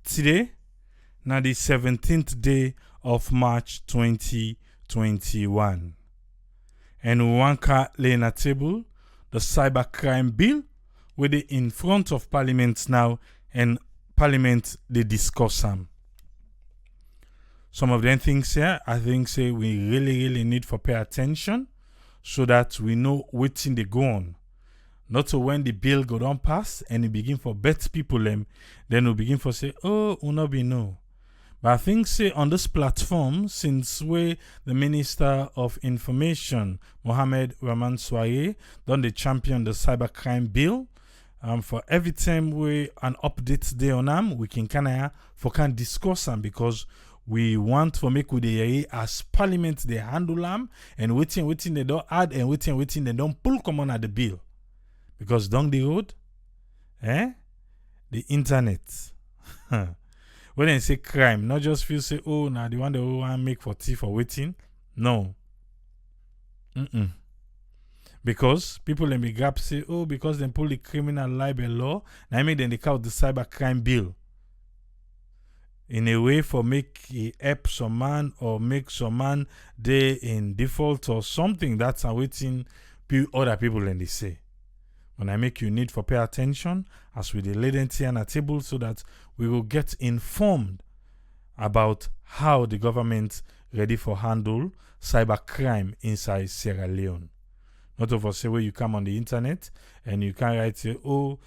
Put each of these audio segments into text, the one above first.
Today, na the 17th day of March 2021. And we want to lay on a table the cybercrime bill with it in front of Parliament now, and Parliament they discuss them. Some of them things here, I think say we really need for pay attention so that we know what thing they go on. Not so when the bill go on pass and it begin for bet people them, then we begin for say, oh, we not be no. But I think say on this platform, since we the Minister of Information, Mohamed Rahman Soye, done the champion the cybercrime bill. For every time we an update day on them, we can discuss them because we want to make with the as Parliament they handle them and waiting they don't add and waiting they don't pull common at the bill. Because down the road, the internet. When they say crime, not just feel say, oh, now the one they want make for tea for waiting. No. Because people in the gap say, oh, because they pull the criminal libel law, now make them they call the cybercrime bill. In a way for make it help some man or make some man they in default or something that's awaiting other people and they say. When I make you need for pay attention as we lay them on a table so that we will get informed about how the government ready for handle cybercrime inside Sierra Leone. Not of us say where you come on the internet and you can write say, oh,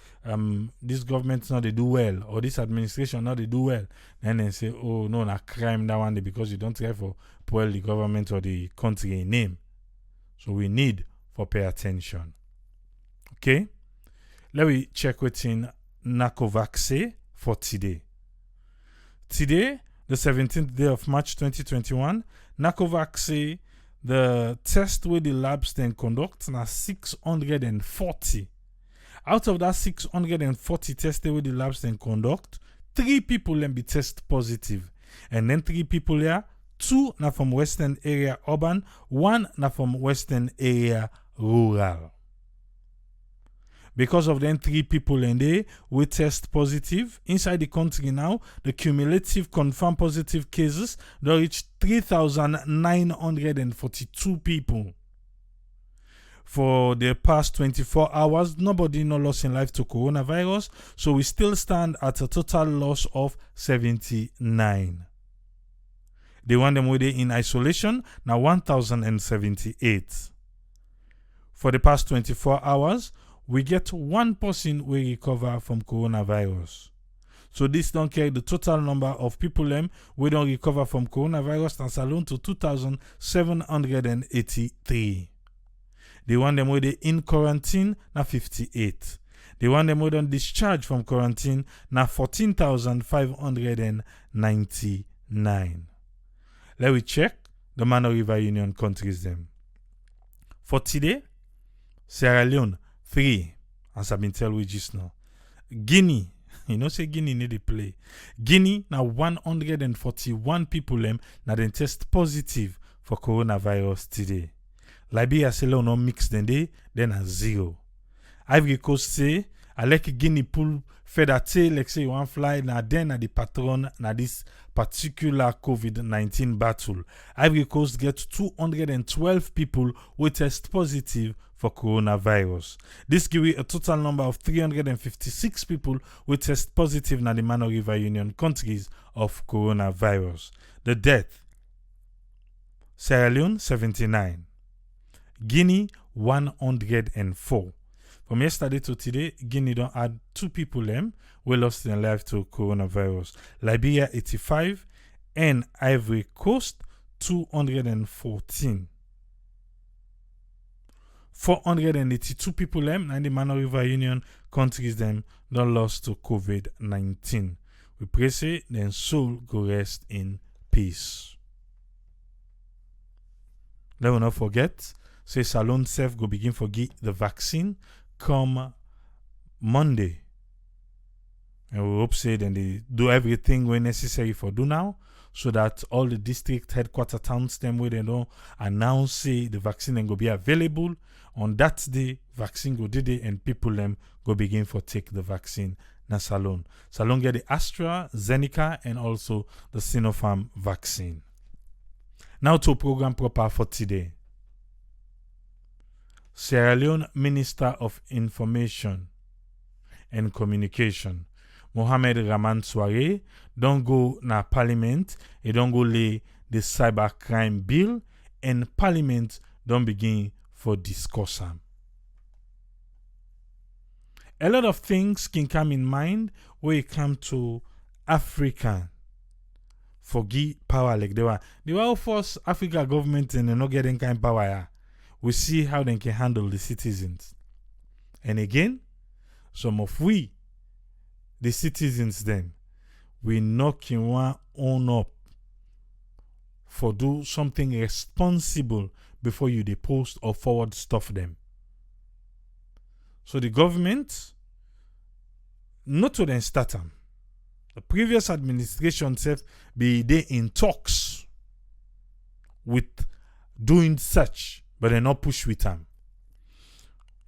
this government not they do well or this administration not they do well. Then they say, oh no, na crime that one day because you don't try for well the government or the country in name. So we need for pay attention. Okay, let me check what's in NACOVAC for today. Today, the 17th day of March 2021, NACOVAC the test with the labs then conduct na 640. Out of that 640 tests with the labs then conduct, 3 people then be test positive. And then 3 people here, 2 na from western area urban, 1 na from western area rural. Because of them 3 people in there we test positive inside the country now, the cumulative confirmed positive cases don't reach 3,942 people. For the past 24 hours, nobody no lost in life to coronavirus, so we still stand at a total loss of 79. The one them with in isolation now 1,078. For the past 24 hours, we get 1 person we recover from coronavirus. So this don't carry the total number of people we don't recover from coronavirus that's alone to 2,783. The one them with in quarantine na 58. The one them with on discharge from quarantine na 14,599. Let me check the Mano River Union countries them. For today, Sierra Leone 3, as I've been telling you just now. Guinea, you know say Guinea need to play. Guinea now 141 people now then test positive for coronavirus today. Liberia say no mix then a 0. Ivory Coast say I like Guinea pull feather tail like say you want fly na then na the patron na this particular COVID-19 battle. Ivory Coast get 212 people who test positive for coronavirus. This gives you a total number of 356 people who test positive na the Mano River Union countries of coronavirus. The death: Sierra Leone 79, Guinea 104. From yesterday to today, Guinea don't add 2 people who lost their life to coronavirus. Liberia 85 and Ivory Coast 214. 482 people in the Mano River Union countries don't lost to COVID-19. We pray say then soul go rest in peace. Let me not forget, say Salon Self go begin for get the vaccine come Monday. And we hope say then they do everything we necessary for do now so that all the district headquarter towns them where they don't announce say the vaccine and go be available. On that day, vaccine go did it and people them go begin for take the vaccine na Salone. Salone get the AstraZeneca and also the Sinopharm vaccine. Now to program proper for today. Sierra Leone Minister of Information and Communication, Mohamed Raman Soare, don't go na Parliament, he don't go lay the cybercrime bill, and Parliament don't begin for discuss am. A lot of things can come in mind when it come to Africa for give power like they were. They were force Africa government and they not getting kind of power. Yeah. We see how they can handle the citizens. And again, some of we, the citizens them, we knocking one on up for do something responsible before you post or forward stuff them. So the government, not to then start them. The previous administration said be they in talks with doing such, but they not push with them.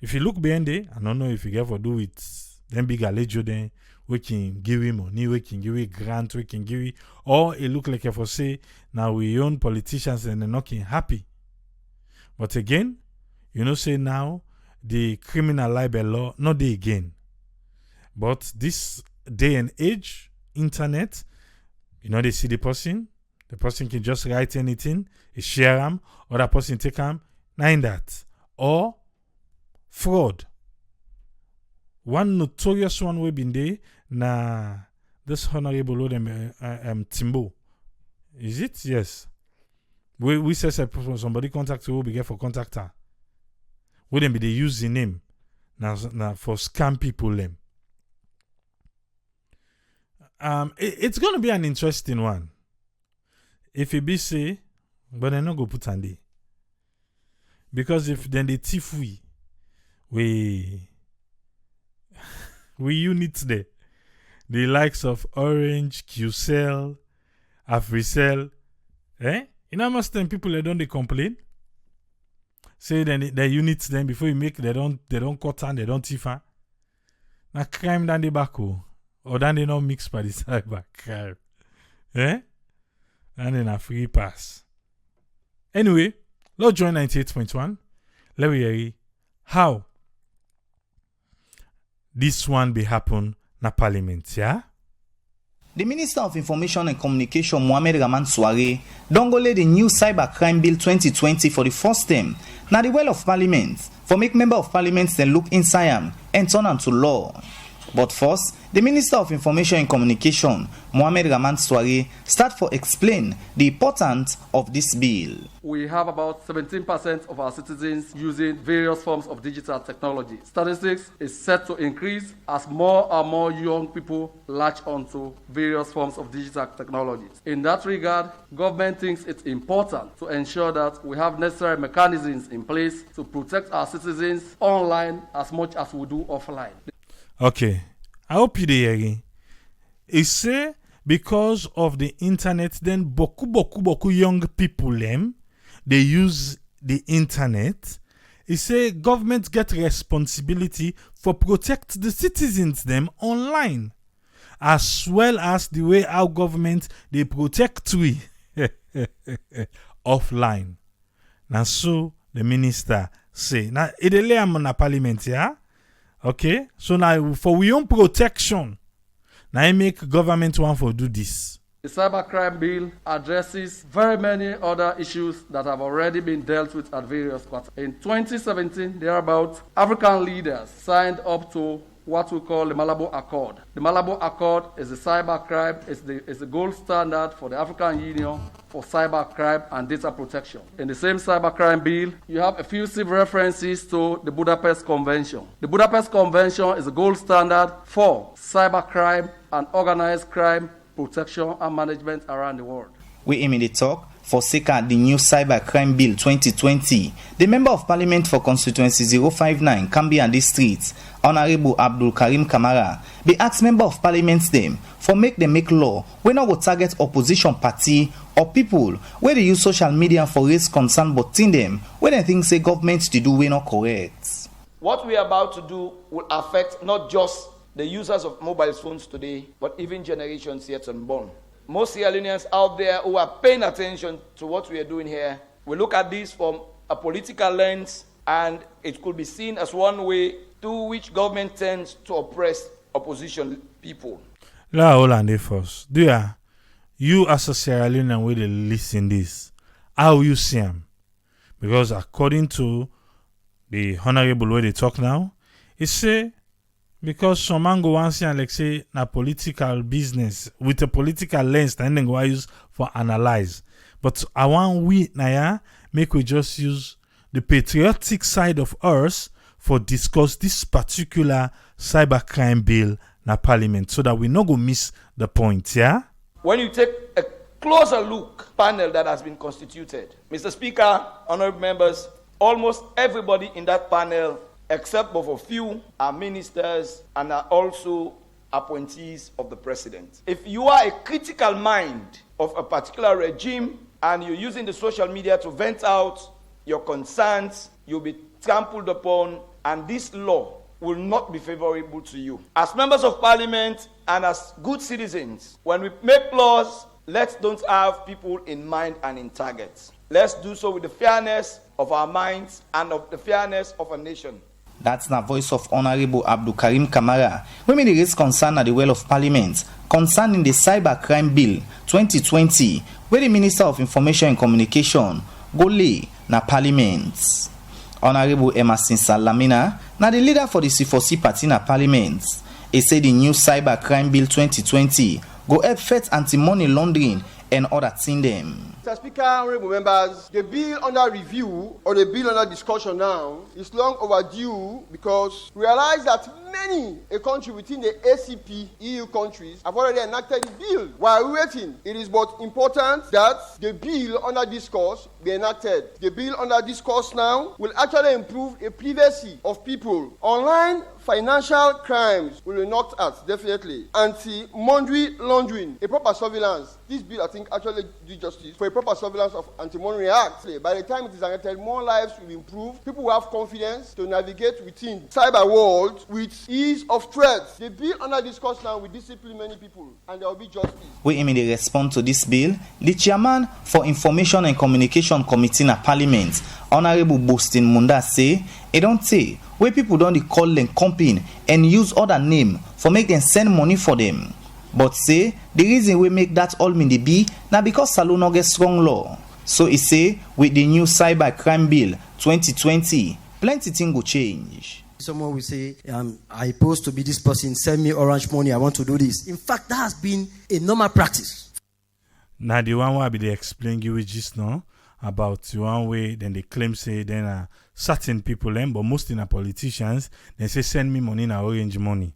If you look behind it, I don't know if you ever do it, then big alejo then we can give him money, we can give him grant, we can give him, or it look like if I say now we own politicians and they're not happy. But again, you know, say now the criminal libel law, not the again. But this day and age, internet, you know, they see the person can just write anything, share them, or that person take them, nine that. Or fraud. One notorious one we been there, na this honorable Lord Timbo. Is it? Yes. We say somebody contact you, we get for contactor. Wouldn't be they use the name now for scam people them. It's gonna be an interesting one. If it be say, but they're not go put on there. Because if then the thief we units there. The likes of Orange, QCell, Africell, You know how much time people they don't complain? Say then the units then before you make they don't cut and they don't thief. Now crime down the back or then they not mix by the cyber crime. And then a free pass. Anyway, let's join 98.1. Let me hear how this one be happen na parliament, yeah? The Minister of Information and Communication, Mohamed Raman Soare, don go lay the new Cybercrime Bill 2020 for the first time. Now the well of Parliament, for make member of Parliament then look inside am and turn am to law. But first, the Minister of Information and Communication, Mohamed Raman Soare, start for explain the importance of this bill. We have about 17% of our citizens using various forms of digital technology. Statistics is set to increase as more and more young people latch onto various forms of digital technologies. In that regard, government thinks it's important to ensure that we have necessary mechanisms in place to protect our citizens online as much as we do offline. Okay, I hope you hearing. It say because of the internet, then boku young people they use the internet. It say government get responsibility for protect the citizens them online, as well as the way our government they protect we offline. Now so the minister say now it lay am na parliament, yeah. Okay, so now for we own protection, now I make government one for do this. The Cybercrime Bill addresses very many other issues that have already been dealt with at various quarters. In 2017, thereabout, African leaders signed up to what we call the Malabo Accord. The Malabo Accord is a cybercrime, it's the gold standard for the African Union for cybercrime and data protection. In the same cybercrime bill, you have effusive references to the Budapest Convention. The Budapest Convention is a gold standard for cybercrime and organized crime protection and management around the world. We aim in the talk for SECA the new Cybercrime Bill 2020. The Member of Parliament for Constituency 059, Cambia District, Honorable Abdul Karim Kamara, be asked Member of Parliament them for make law when I will target opposition party or people where they use social media for raise concern but in them when they think say government to do we not correct. What we are about to do will affect not just the users of mobile phones today, but even generations yet unborn. Most Sierra Leoneans out there who are paying attention to what we are doing here, we look at this from a political lens, and it could be seen as one way through which government tends to oppress opposition people. La hold on there first. You as a Sierra Leonean way they listen this, how you see them? Because according to the honorable way they talk now, he say because some man go and say like say na political business with a political lens and then go use for analyze. But I want we na make we just use the patriotic side of us for discuss this particular cybercrime bill na parliament so that we no go miss the point, yeah? When you take a closer look panel that has been constituted, Mr. Speaker, honorable members, almost everybody in that panel, except for a few, are ministers and are also appointees of the president. If you are a critical mind of a particular regime and you're using the social media to vent out your concerns, you'll be trampled upon, and this law will not be favorable to you. As members of parliament and as good citizens, when we make laws, let's don't have people in mind and in targets. Let's do so with the fairness of our minds and of the fairness of a nation. That's the voice of Honorable Abdul Karim Kamara, who made raise concern at the well of Parliament concerning the Cybercrime Bill 2020, where the Minister of Information and Communication go lay na Parliament. Honorable Emerson Salamina, na the leader for the C4C party na Parliament, he said the new Cybercrime Bill 2020 go help fight anti-money laundering and other things them. Mr. Speaker, honorable members, the bill under review or the bill under discussion now is long overdue because we realize that many a country within the ACP EU countries have already enacted the bill. While waiting, it is but important that the bill under discourse be enacted. The bill under discourse now will actually improve the privacy of people. Online financial crimes will be knocked at, definitely. Anti-money laundering, a proper surveillance. This bill, I think, actually do justice for a proper surveillance of Anti-Money Act. By the time it is enacted, more lives will improve. People will have confidence to navigate within cyber world with ease of threats. The bill under discourse now will discipline many people, and there will be justice. We immediately respond to this bill. The chairman for Information and Communication Committee in Parliament, Honorable Boston Munda, say, it don't say where people don't call them company and use other name for make them send money for them. But say the reason we make that all mean the be now because Salon no get strong law. So he say with the new Cybercrime Bill 2020, plenty things will change. Someone will say, I supposed to be this person, send me orange money, I want to do this. In fact, that has been a normal practice. Now the one where they explain you just now about the one way, then they claim say then certain people, but most in politicians, they say send me money na orange money.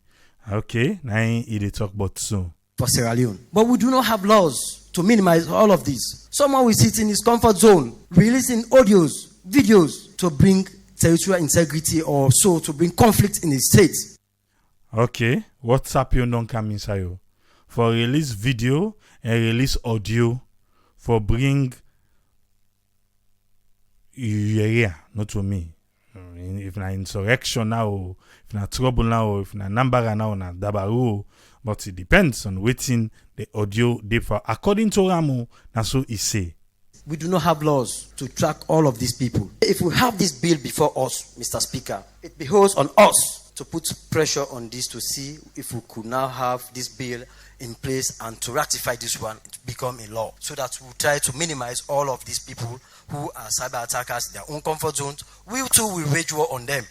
Okay, now they talk about so. For Sierra Leone. But we do not have laws to minimize all of this. Someone will sit in his comfort zone, releasing audios, videos to bring territorial integrity or so to bring conflict in the state. Okay, WhatsApp you don't come inside you. For release video and release audio for bring yeah, not to me. If na insurrection now, if na trouble now, if na number now, na dabaru. But it depends on waiting the audio differ. According to Ramu, na so he say. We do not have laws to track all of these people. If we have this bill before us, Mr. Speaker, it behoves on us to put pressure on this to see if we could now have this bill in place and to ratify this one to become a law so that we try to minimize all of these people who are cyber attackers in their own comfort zones. We too will wage war on them.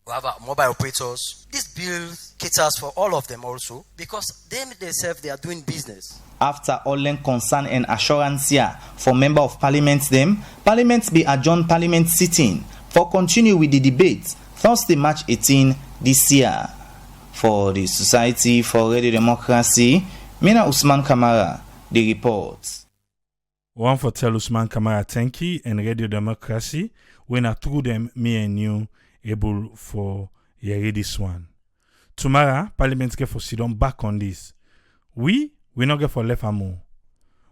We have our mobile operators. This bill caters for all of them also because they themselves they are doing business. After all the concern and assurance here for member of parliament them, parliament be adjourned parliament sitting for continue with the debate Thursday, March 18 this year. For the Society for Radio Democracy, Mina Usman Kamara, the report. One for tell Usman Kamara thank you and Radio Democracy when I through them me and you able for hear this one. Tomorrow, Parliament get for sit down back on this. We not get for left and more.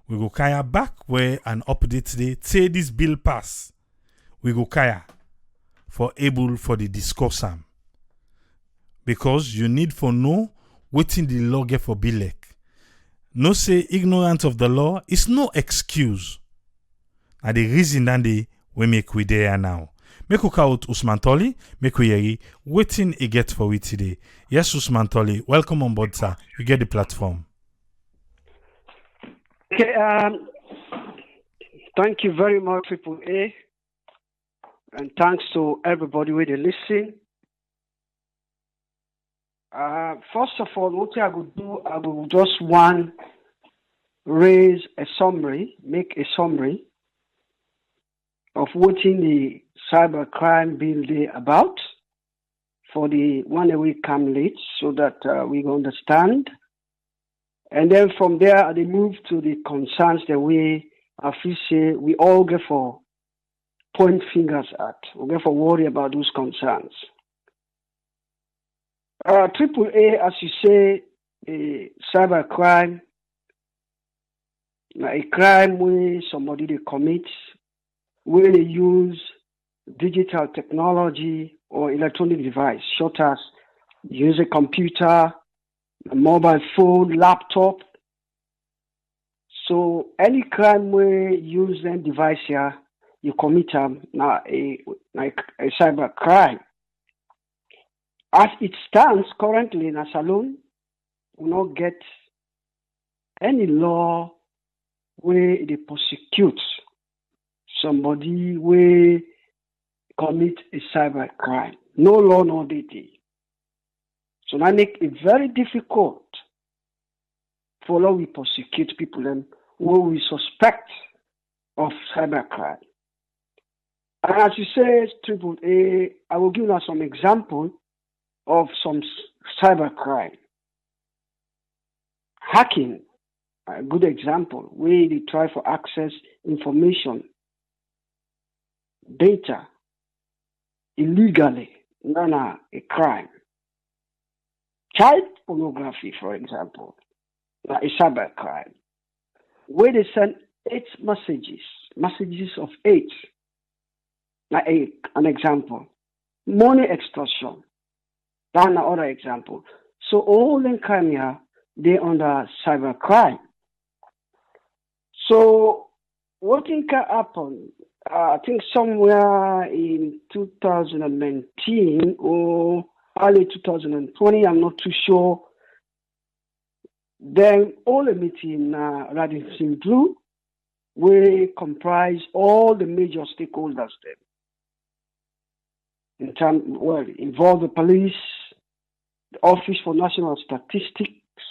We go kaya back where an update today say this bill pass. We go kaya for able for the discourse. because you need for know wetin the law get for be like. No say ignorance of the law is no excuse. And the reason that they we make we there now. Make we call out Usman Tolly, make we hear wetin he get for we today. Yes, Usman Tolly, welcome on board, sir. You get the platform. Okay, thank you very much, Triple A, and thanks to everybody where they listen. First of all, what I would do, I will just raise a summary, make a summary of what in the cybercrime bill they about for the one that we come late, so that we understand. And then from there, they move to the concerns that we say we all get for point fingers at. We get for worry about those concerns. Triple A, as you say, a cybercrime, a crime where somebody they commit, where they use digital technology or electronic device, such as use a computer, a mobile phone, laptop. So any crime where you use that device here, you commit now a cyber crime. As it stands currently in a salon, we not get any law where they prosecute somebody where commit a cyber crime. No law, no duty. So that make it very difficult for law we prosecute people who we suspect of cybercrime. And as you say, Triple A, I will give you some example of some cybercrime. Hacking, a good example, where they try for access information, data, illegally, not a crime. Child pornography, for example, a cybercrime, where they send 8 messages of 8. An example. Money extortion, that's another example. So all in crime here, they under cybercrime. So what can happen? I think somewhere in 2019 or early 2020, I'm not too sure. Then all the meeting Radisson Blue will comprise all the major stakeholders there. Involve the police, the Office for National Statistics,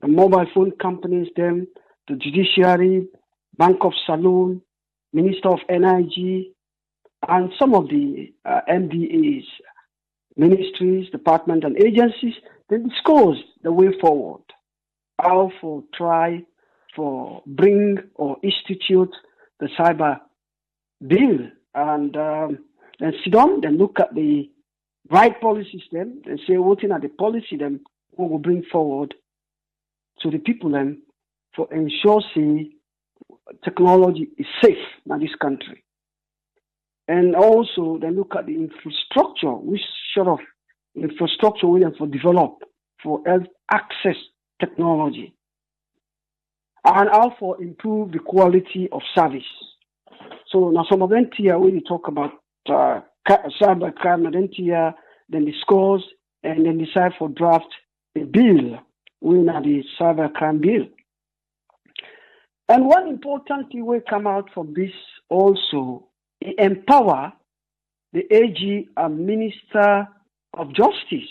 the mobile phone companies, the judiciary, Bank of Salon, Minister of Energy, and some of the MDAs, ministries, departments, and agencies. They discuss the way forward, how for try for bring or institute the cyber bill, and then sit down, then look at the right policies, then say what in are the policy then we will bring forward to the people then for ensure technology is safe in this country. And also then look at the infrastructure, which sort of infrastructure we have for develop for health access technology, and how for improve the quality of service. So now some of them here when you talk about cyber crime, then discuss and then decide for draft a bill, we are the cyber crime bill. And one important thing will come out from this also, empower the AG and Minister of Justice,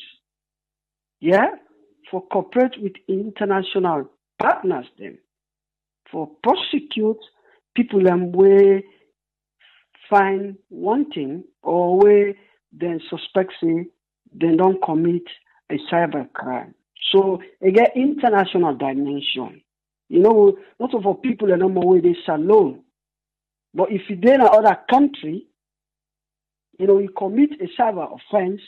for cooperate with international partners then, for prosecute people where find wanting or where then suspect they don't commit a cyber crime. So again, international dimension. Not of our people are no more where they alone. But if you then another country, you commit a cyber offense,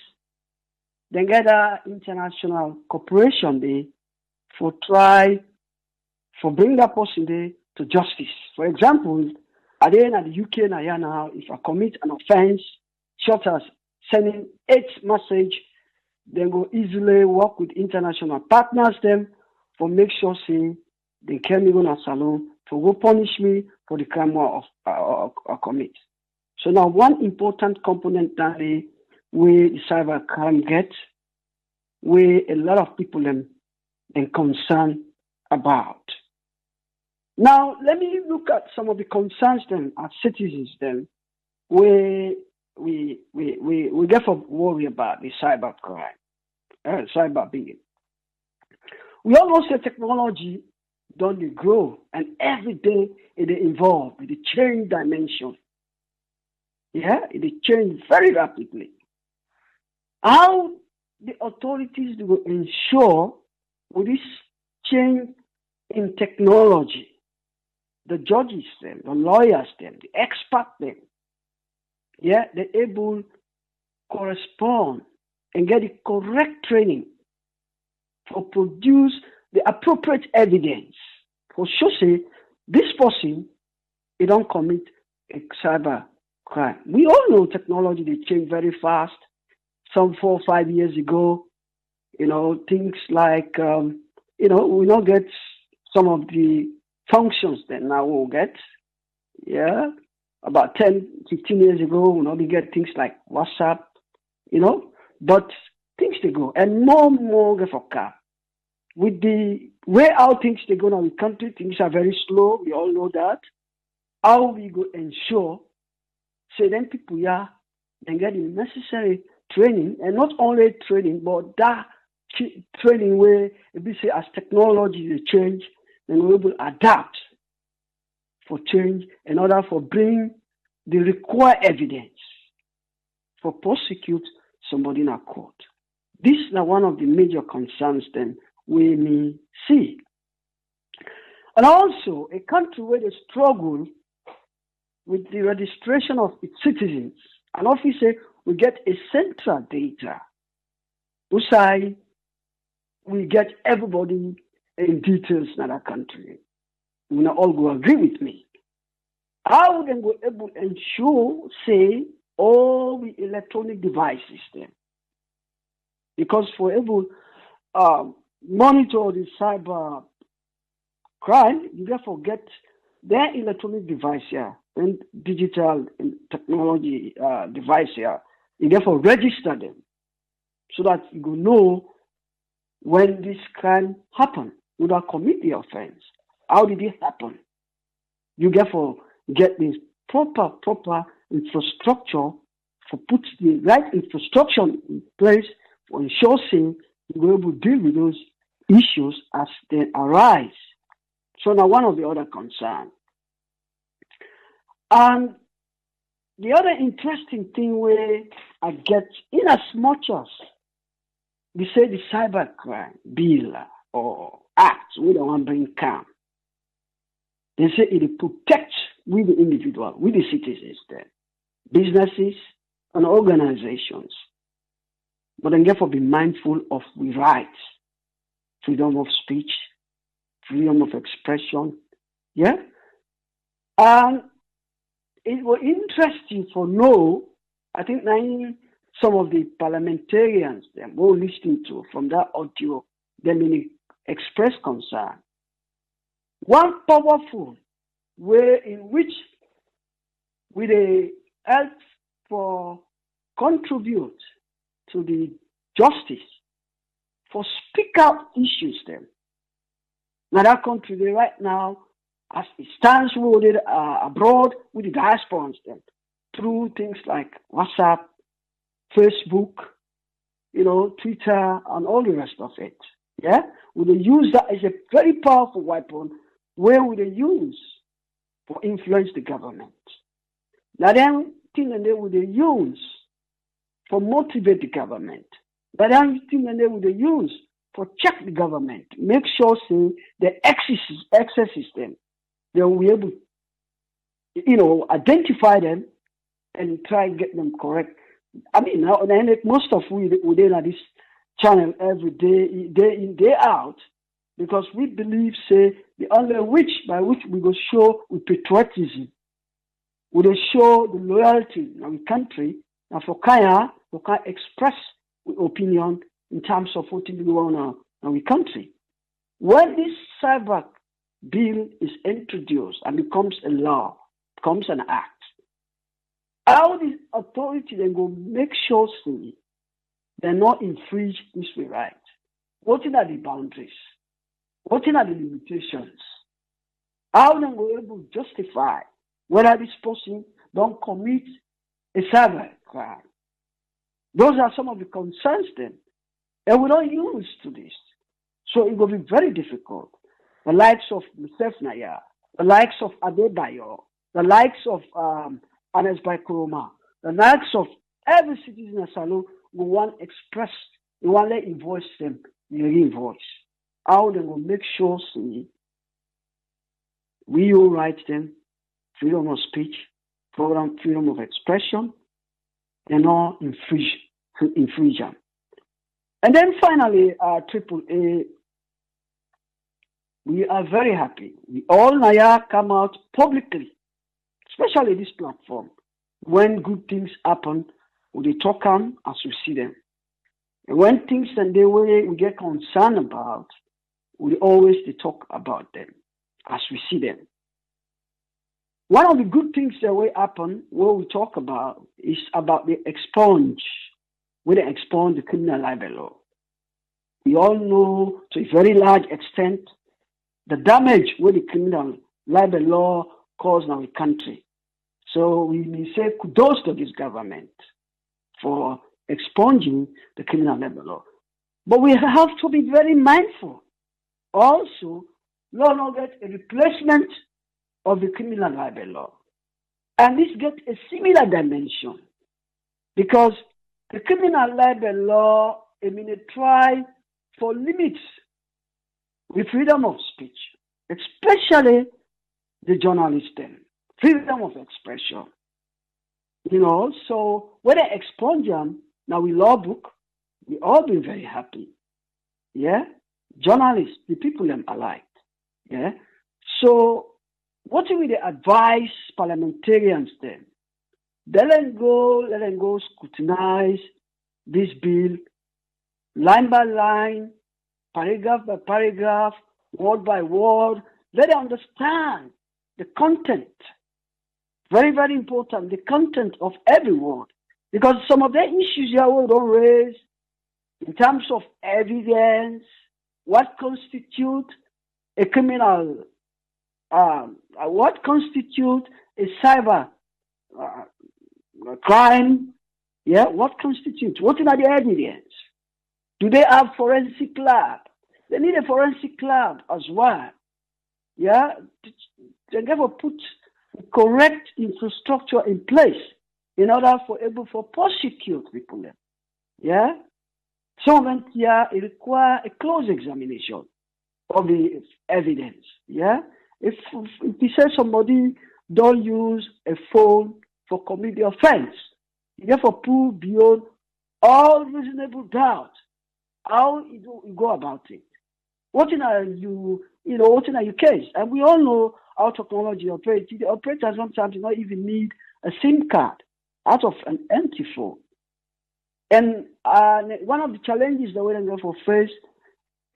then get an international cooperation there for try for bring that person there to justice. For example, at the end of the UK now, if I commit an offense, such as sending 8 messages Then go easily work with international partners them for make sure say they can go na salon for go punish me for the crime of commit. So now one important component that where the cyber crime gets, where a lot of people them concerned about. Now let me look at some of the concerns them as citizens them where we get for worry about the cyber crime, cyber being. We all know that technology don't grow, and every day it evolve, it change dimension. Yeah, it change very rapidly. How the authorities will ensure with this change in technology, the judges them, the lawyers them, the experts them, yeah, they're able to correspond and get the correct training for produce the appropriate evidence for sure say this person he don't commit a cyber crime. We all know technology they change very fast. Some 4 or 5 years ago, things like we don't get some of the functions that now we'll get. Yeah. About 10, 15 years ago, we get things like WhatsApp, but things they go and more get for car. With the way how things they go now in the country, things are very slow. We all know that. How we go ensure, so then people then get the necessary training, and not only training, but that training where if we say as technology they change, then we're able to adapt for change in order for bring the required evidence for prosecute somebody in a court. This is now one of the major concerns then we may see. And also a country where they struggle with the registration of its citizens, and obviously we get a central data whose side we get everybody in details in that country. You will all go agree with me. How then go able to ensure, say, all the electronic devices then? Because for able monitor the cyber crime, you therefore get their electronic device here and digital and technology device here. You therefore register them so that you will know when this crime happened, would have commit the offense. How did it happen? You therefore get this proper infrastructure for put the right infrastructure in place for ensuring you will able to deal with those issues as they arise. So now one of the other concerns. And the other interesting thing where I get, in as much as we say the cybercrime bill or act, we don't want to bring calm. They say it protects with the individual, with the citizens there, businesses and organizations. But then therefore be mindful of the rights, freedom of speech, freedom of expression. Yeah? And it was interesting for know, I think some of the parliamentarians them were listening to from that audio, they may express concern. One powerful way in which we help for contribute to the justice for speak out issues them. Now that country they right now, as it stands with abroad with the diasporans them through things like WhatsApp, Facebook, Twitter, and all the rest of it. Yeah, we they use that as a very powerful weapon where we they use for influence the government. Now then thing that they would use for motivate the government. Now then thing that they would use for check the government, make sure say the access system, they will be able to, identify them and try and get them correct. I mean, now most of we did at this channel every day, day in, day out, because we believe, say, the only by which we will show with patriotism, we will show the loyalty in our country, and for Kaya, we can express opinion in terms of what we want in our country. When this cyber bill is introduced and becomes a law, becomes an act, how the authority then go make sure they not infringe this right? What are the boundaries? What are the limitations? How then go able to justify whether this person don't commit a cyber crime? Those are some of the concerns then. And we don't use to this. So it will be very difficult. The likes of Mr. Naya, the likes of Adebayo, the likes of Anes Baikoroma, the likes of every citizen in Salo will want express, we want to invoice them in a invoice. How they will make sure we all write them freedom of speech, freedom of expression, and not infringe them. And then finally, AAA, we are very happy. We all Naya come out publicly, especially this platform. When good things happen, we talk on as we see them. And when things and the way we get concerned about, we always talk about them as we see them. One of the good things that will happen, what we talk about, is about the expunge. When they expunge the criminal libel law. We all know to a very large extent the damage with the criminal libel law caused in our country. So we may say kudos to this government for expunging the criminal libel law. But we have to be very mindful. Also, law not get a replacement of the criminal libel law. And this gets a similar dimension because the criminal libel law, try for limits the freedom of speech, especially the journalists then, freedom of expression. So when they expunge them, now we law book, we all be very happy. Yeah? Journalists, the people them alike. Yeah? So what do we advise parliamentarians then? Let them go scrutinize this bill line by line, paragraph by paragraph, word by word. Let them understand the content. Very, very important, the content of every word. Because some of the issues here we don't raise in terms of evidence, what constitutes a criminal, what constitutes a cyber crime, yeah, what constitutes, what are the evidence? Do they have forensic lab? They need a forensic lab as well, yeah, they never put correct infrastructure in place in order for able to prosecute people, yeah. Some of them here require a close examination of the evidence, yeah. If you say somebody don't use a phone for commit the offense, you therefore prove beyond all reasonable doubt how you go about it. What in what in your case? And we all know how technology operates. The operators sometimes do not even need a SIM card out of an empty phone. And one of the challenges that we're going to face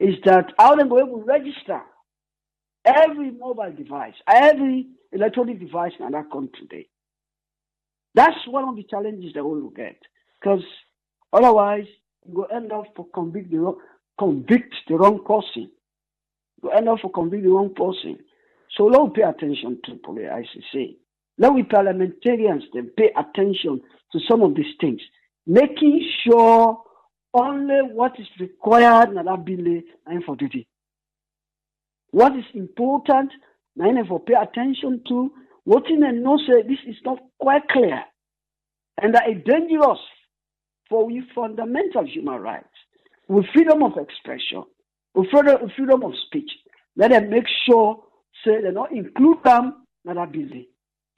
is that how they're going to register every mobile device, every electronic device in our country today. That's one of the challenges that we will get. Because otherwise, you will end up for convict the wrong person. You end up for convict the wrong person. So let us pay attention to police, I say. Let we parliamentarians then pay attention to some of these things, making sure only what is required in that bill and for duty. What is important, and for pay attention to, what in and no say this is not quite clear, and that is dangerous for we fundamental human rights, with freedom of expression, with freedom of speech. Let them make sure say they not include them in that bill.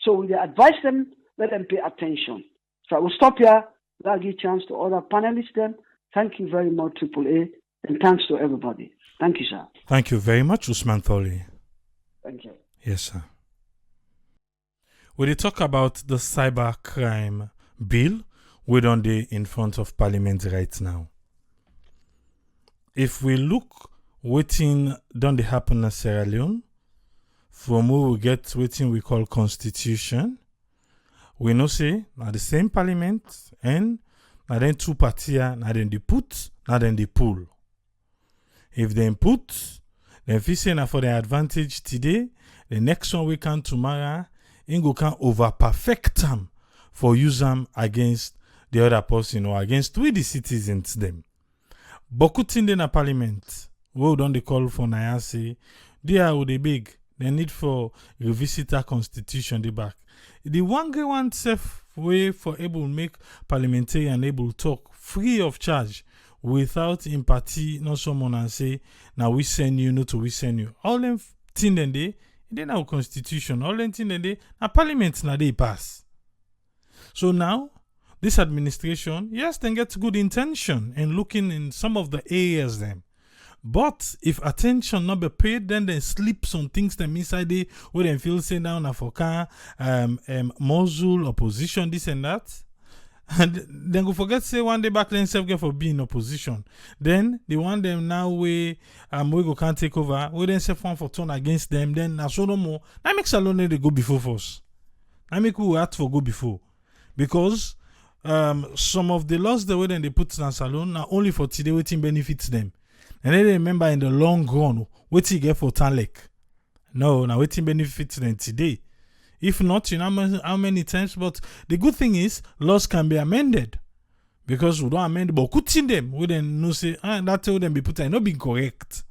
So we advise them, let them pay attention. So I will stop here. I'll give a chance to other panelists then. Thank you very much, AAA, and thanks to everybody. Thank you, sir. Thank you very much, Usman Tholi. Thank you. Yes, sir. We talk about the cybercrime bill, we're on the in front of Parliament right now. if we look waiting done they happen in Sierra Leone, from where we get waiting we call constitution, we know say now the same parliament and now then two parties now then they put, now then they pull. If they put, then if you say now for the advantage today, the next one we can tomorrow, Ingo can over perfect them for use them against the other person or against we the citizens them. Beaucoup in the parliament, we don't they call for Nayasi, they are the big, they need for revisit our constitution the back. The one safe way for able to make parliamentarian able talk free of charge without empathy, not someone and say, now we send you, no to we send you. All them thing then they our constitution, all them thing then they, now parliament now they pass. So now, this administration, yes, they get good intention in looking in some of the areas them. But if attention not be paid, then they slip some things them inside there where they feel say down Africa, Mosul, opposition, this and that. And then go forget say one day back then self get for being opposition. Then they want them now we go can't take over. We then self one for turn against them. Then na so no more. That makes Salone they go before first. That make we ask for go before. Because some of the laws the way then they put in Salone now only for today waiting benefits them. And then they remember in the long run what you get for Tanlek. No, now waiting benefits them today. If not, you know how many times, but the good thing is laws can be amended. Because we don't amend but putting them, we then no say that will then be put and not be correct.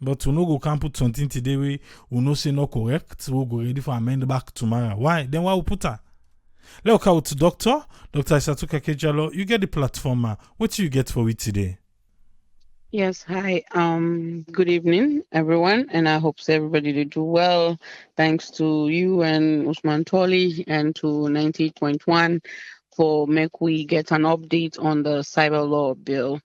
But we no go can put something today we no say not correct, we'll go ready for amend back tomorrow. Why? Then why we put her? Let's go to Dr. Isatuka Kejalo. You get the platform. What do you get for it today? Yes, hi. Good evening, everyone, and I hope everybody did do well. Thanks to you and Usman Toli and to 98.1 for make we get an update on the cyber law bill.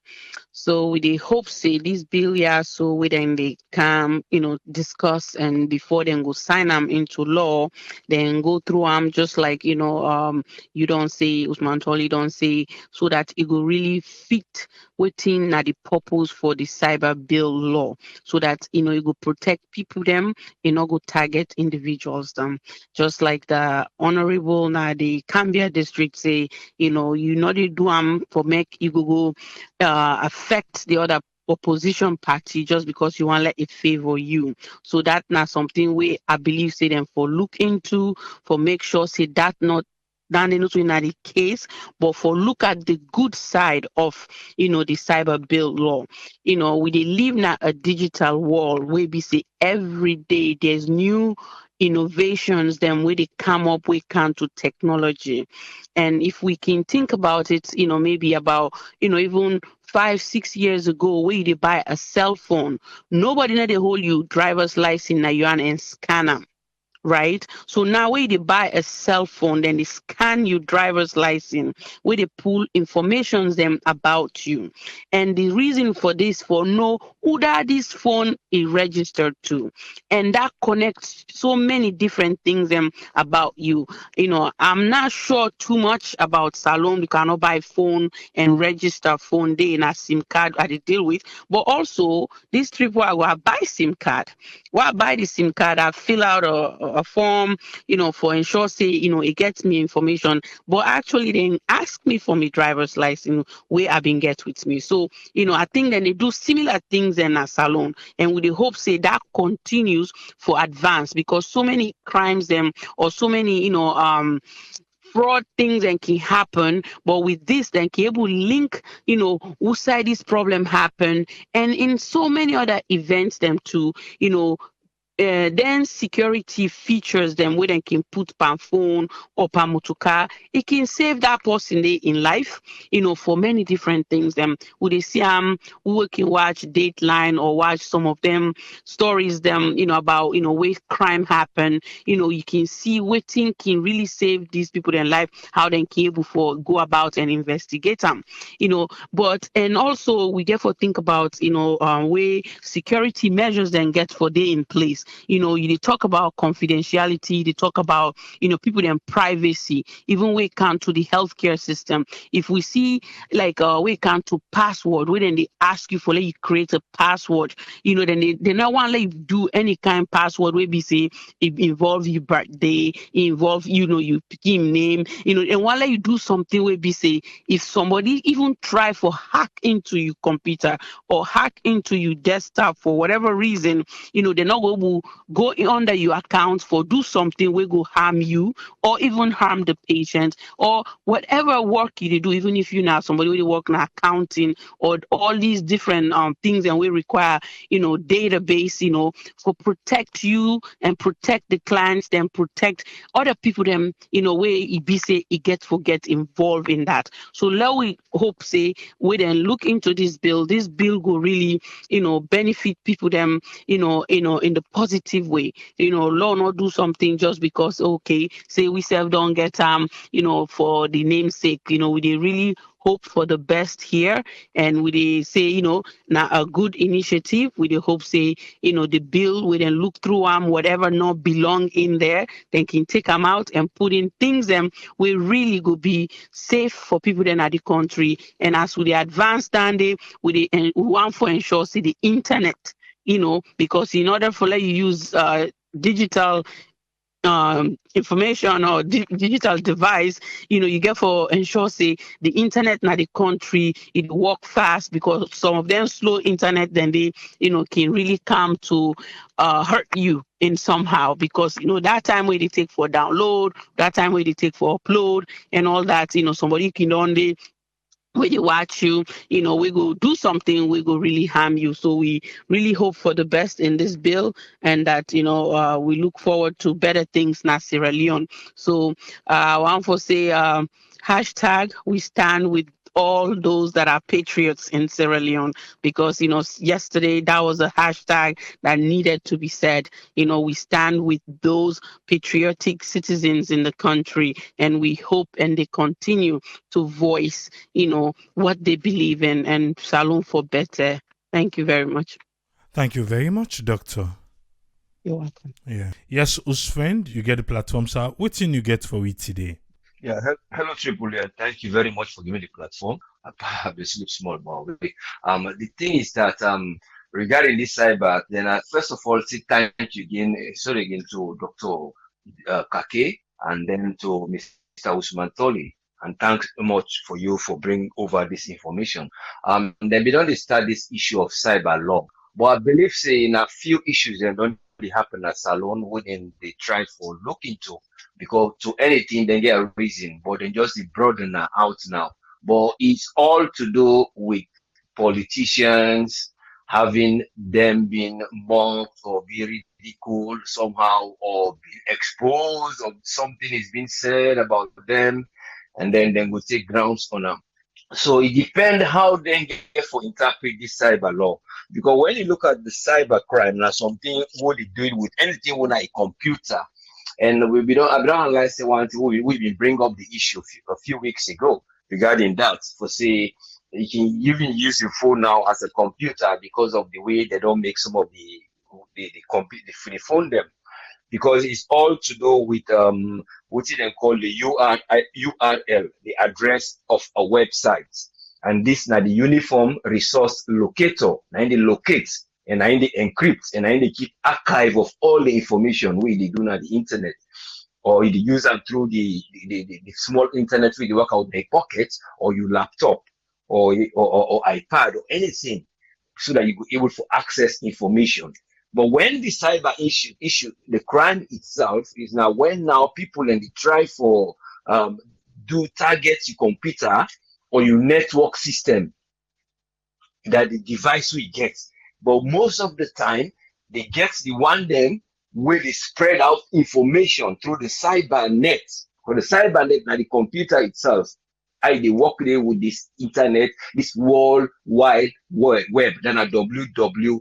So we dey hope say this bill here, so we then they come, discuss and before then go sign them into law, then go through them just like you don't say Usman Toli don't say, so that it will really fit within the purpose for the cyber bill law, so that it will protect people them, it not go target individuals them. Just like the honorable the Cambia district say, you not they do them for make you go affect the other opposition party just because you want to let it favor you. So that not something we I believe say them for look into, for make sure say that not then they not in the case, but for look at the good side of the cyber bill law. We they live now a digital world where we say every day there's new innovations then where they come up with to technology. And if we can think about it, maybe about even 5-6 years ago where they buy a cell phone, nobody know they hold you driver's license now you and scan them. Right? So now where they buy a cell phone, then they scan your driver's license, where they pull information them about you. And the reason for this, for know who that this phone is registered to. And that connects so many different things them about you. I'm not sure too much about Salone. You cannot buy phone and register phone day in a SIM card I deal with. But also this trip where I go buy SIM card. While I buy the SIM card, I fill out a form, for ensure say, it gets me information. But actually then ask me for my driver's license where I've been get with me. So, I think then they do similar things in a Salone. And with the hope say that continues for advance, because so many crimes them or so many, fraud things and can happen, but with this then can able link who side this problem happen, and in so many other events them too, then security features them where they can put per phone or per motorcar. It can save that person in life, for many different things. Would they see who can watch Dateline or watch some of them stories them, about where crime happen. You can see what thing can really save these people in life, how they can able for go about and investigate them. But and also we therefore think about where security measures then get for day in place. they talk about confidentiality, they talk about, people and privacy, even when it comes to the healthcare system. If we see like when it comes to password, when they ask you for let you create a password, then they not want to let you do any kind of password where we say it involve your birthday, involve, you picking name, and want to let you do something where we say if somebody even try for hack into your computer or hack into your desktop for whatever reason, they're not going to go under your account for do something will go harm you or even harm the patient or whatever work you do, even if you now somebody will work in accounting or all these different things and we require, database, for protect you and protect the clients, then protect other people, them, where it be say it get involved in that. So let we hope say we then look into this bill. This bill will really, benefit people them, in the positive way. Law not do something just because okay, say we self don't get for the namesake. We they really hope for the best here, and we they say now a good initiative. We they hope say the bill we then look through whatever not belong in there, then can take them out and put in things them we really go be safe for people then at the country. And as we advance standing, we want for ensure see the internet, because in order for let you use digital information or digital device, you get for ensure say the internet na the country it work fast, because some of them slow internet then they can really come to hurt you in somehow, because that time where they take for download, that time where they take for upload and all that, somebody can only when you watch you, we go do something, we go really harm you. So we really hope for the best in this bill, and that, we look forward to better things in Sierra Leone. So I want to say, hashtag we stand with all those that are patriots in Sierra Leone, because yesterday that was a hashtag that needed to be said. We stand with those patriotic citizens in the country, and we hope and they continue to voice what they believe in, and salon for better. Thank you very much. Thank you very much, Doctor. You're welcome. Yeah. Yes, Usfriend, you get the platform, sir. What's in you get for it today? Yeah, hello Triple. Thank you very much for giving the platform. I sleep small, but the thing is that regarding this cyber, then first of all, say thank you again, sorry again to Dr. Kake, and then to Mr. Usman Toli, and thanks so much for you for bringing over this information. Then we don't start this issue of cyber law, but I believe say in a few issues that don't really happen at Salon within they try for look into, because to anything they get a reason, but then just broaden out now. But it's all to do with politicians having them been mocked or be ridiculed somehow, or be exposed, or something is being said about them, and then we take grounds on them. So it depends how they get for interpret this cyber law. Because when you look at the cyber crime, now something what they do with anything with a computer, and I don't analyze one thing we been bring up the issue a few weeks ago regarding that. For say you can even use your phone now as a computer because of the way they don't make some of the phone them, because it's all to do with what they call the URL, the address of a website. And this now the uniform resource locator, and they locate, and they encrypt, and they keep archive of all the information we they do on the internet, or you use them through the small internet where you work out their pockets, or your laptop, or iPad, or anything, so that you go able to access information. But when the cyber issue, the crime itself is now when now people and they try for do target your computer or your network system that the device will get. But most of the time they get the one them where they spread out information through the cyber net. For the cyber net, now the computer itself, they work there with this internet, this world wide web, then a www,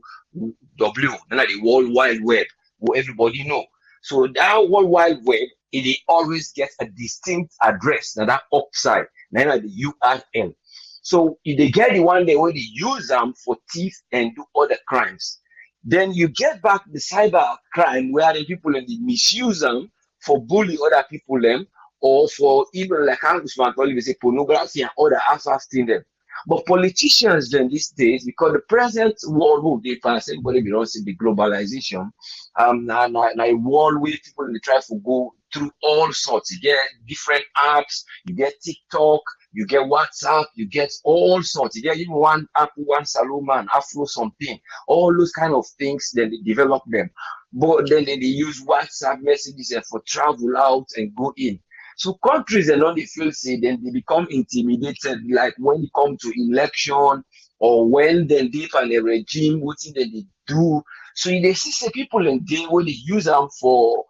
then a the world wide web, who everybody know. So that world wide web, it always gets a distinct address, now that upside, then at the URL. So if they get the one day where they use them for thief and do other crimes, Then you get back the cyber crime where the people and they misuse them for bully other people them, or for even like how Usman Toli say pornography and other aspects in them. But politicians then these days, because the present world who they pass, everybody belongs to the globalization, now a world where people they try to go through all sorts. You get different apps, you get TikTok, you get WhatsApp, you get all sorts. You get even one app, one Salomon, Afro something, all those kind of things. Then they develop them, but then they use WhatsApp messages for travel out and go in. So countries and all they feel say then they become intimidated, like when it come to election or when then they find a regime, what then they do. So they see people and they when they use them for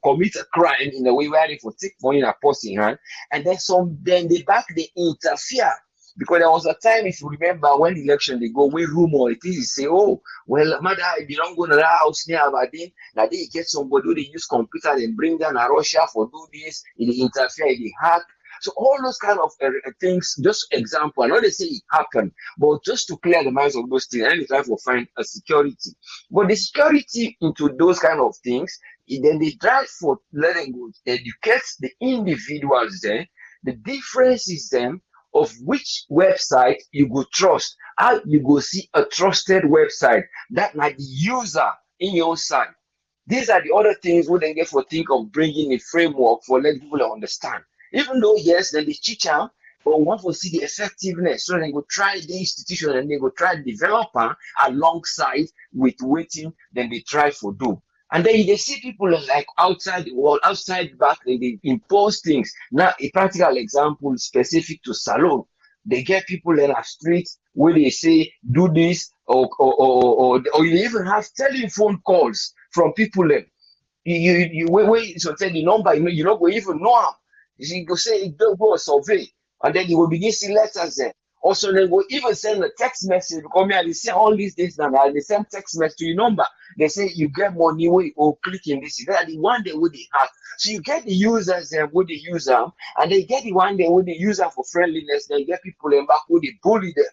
commit a crime in a way where they for take money in a person hand, and then they back they interfere. Because there was a time, if you remember, when election they go, we rumor it is say, oh, well, mother, I belong to the house near Aberdeen. Now they get somebody who they use computer and bring down a Russia for do this, they interfere, they hack. So all those kind of things, just example, I know they say it happened, but just to clear the minds of those things, and they try to find a security. But the security into those kind of things, then they try for letting go, educate the individuals there. The difference is them of which website you go trust. How you go see a trusted website that might the user in your side. These are the other things we then get for think of bringing a framework for let people understand. Even though yes, then they teach them, but want to see the effectiveness. So they go try the institution and they go try the developer alongside with waiting, then they try for do. And then they see people like outside the world, outside back, they impose things. Now, a practical example specific to Salone, they get people in a street where they say, do this, or you even have telephone calls from people. You so tell the number, you don't even know them. You go say, don't go survey, and then you will begin to see letters there. Also, they will even send a text message because me, they say all these days now, they send text message to your number. They say you get money where you go click in this. That the one day with the hack. So you get the users there with the user, and they get the one day with the user for friendliness. They get people in back who they bully them.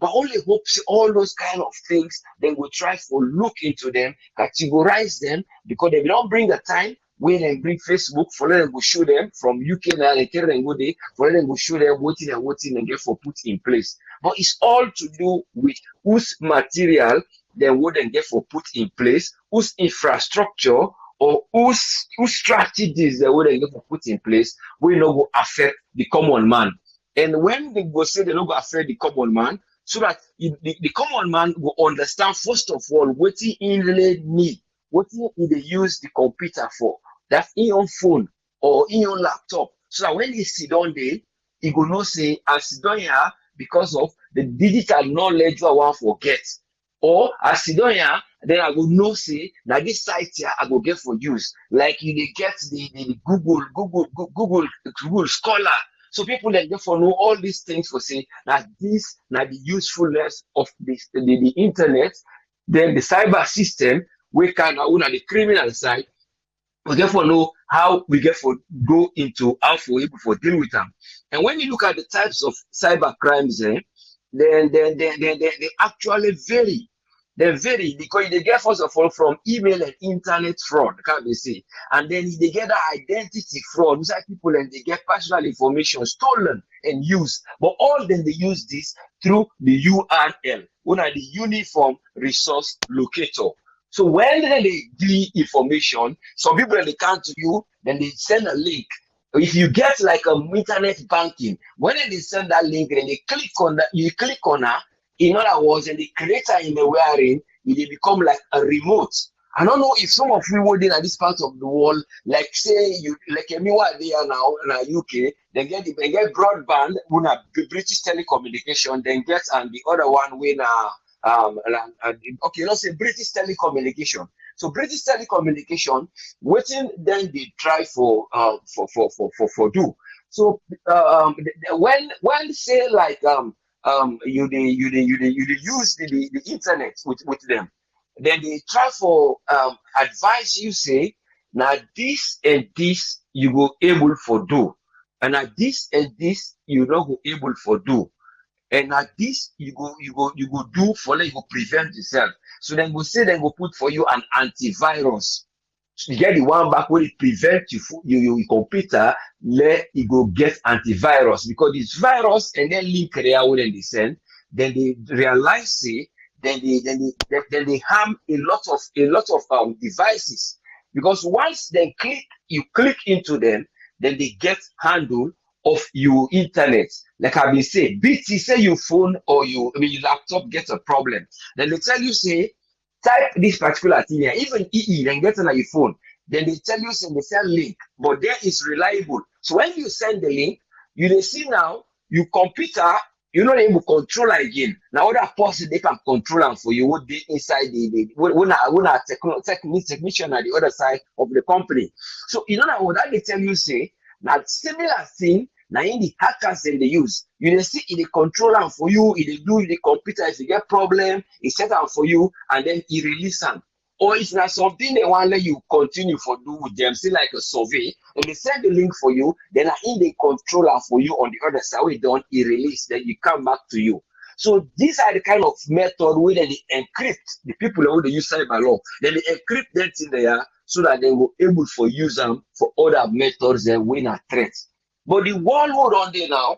But only hopes all those kind of things, they will try to look into them, categorize them, because they don't bring the time. When they bring Facebook, for them go show them from UK now, they carry them go there, for them go show them what and get for put in place. But it's all to do with whose material they wouldn't get for put in place, whose infrastructure or whose strategies they wouldn't get for put in place, will not go affect the common man. And when they go say they not go affect the common man, so that the common man will understand first of all what he really need. What they use the computer for? That's in your phone or in your laptop. So that when they sit down there, he go know say, I sit down here because of the digital knowledge I want to forget. Or I sit down here, then I go know say, now this site here I go get for use. Like you they get the Google Scholar. So people that get for know all these things for say, now this, now the usefulness of this, the internet, then the cyber system, we can own the criminal side, we get for know how we get for go into how for able for deal with them. And when you look at the types of cyber crimes, then they actually vary. They vary because they get first of all from email and internet fraud, can't they say? And then they get identity fraud, inside people and they get personal information stolen and used. But all then they use this through the URL, one of the Uniform Resource Locator. So when they do information, some people they come to you, then they send a link. If you get like internet banking, when they send that link, then they click on that, you click on that. In other words, and the creator in the wearing, it become like a remote. I don't know if some of you were in this part of the world, like say you like me what they are now in UK, they get broadband, when a British telecommunication, then get and the other one when okay, let's say British telecommunication. So British telecommunication, waiting then they try for do. So when say like you use the internet with them, then they try for advice you say now this and this you go able for do, and now this and this you not go able for do. And at this, you go do for like you go prevent yourself. So then go say then go put for you an antivirus. So you get the one back where it prevent your computer, let it go get antivirus because this virus and then link there when they send, then they realize it, then they harm a lot of devices because once you click into them, then they get handle of your internet. Like I've been saying, BT say your phone or your laptop gets a problem, then they tell you say type this particular thing here, even EE, then get on your phone. Then they tell you they send link, but there is reliable. So when you send the link, you see now your computer, you're not able to control it again. Now other person they can control them for you. What they inside when a technician at the other side of the company. So you know what that they tell you say now similar thing. Now in the hackers then they use, you see it they control them for you, it they do the computer if you get problem, it set them for you, and then it release them. Or it's not something they want to let you continue for do with them, say like a survey, and they send the link for you, then in the controller for you on the other side, we don't release, then you come back to you. So these are the kind of method where they encrypt the people who they use cyber law. Then they encrypt that in there so that they will able for use them for other methods and win a threat. But the world we're on there now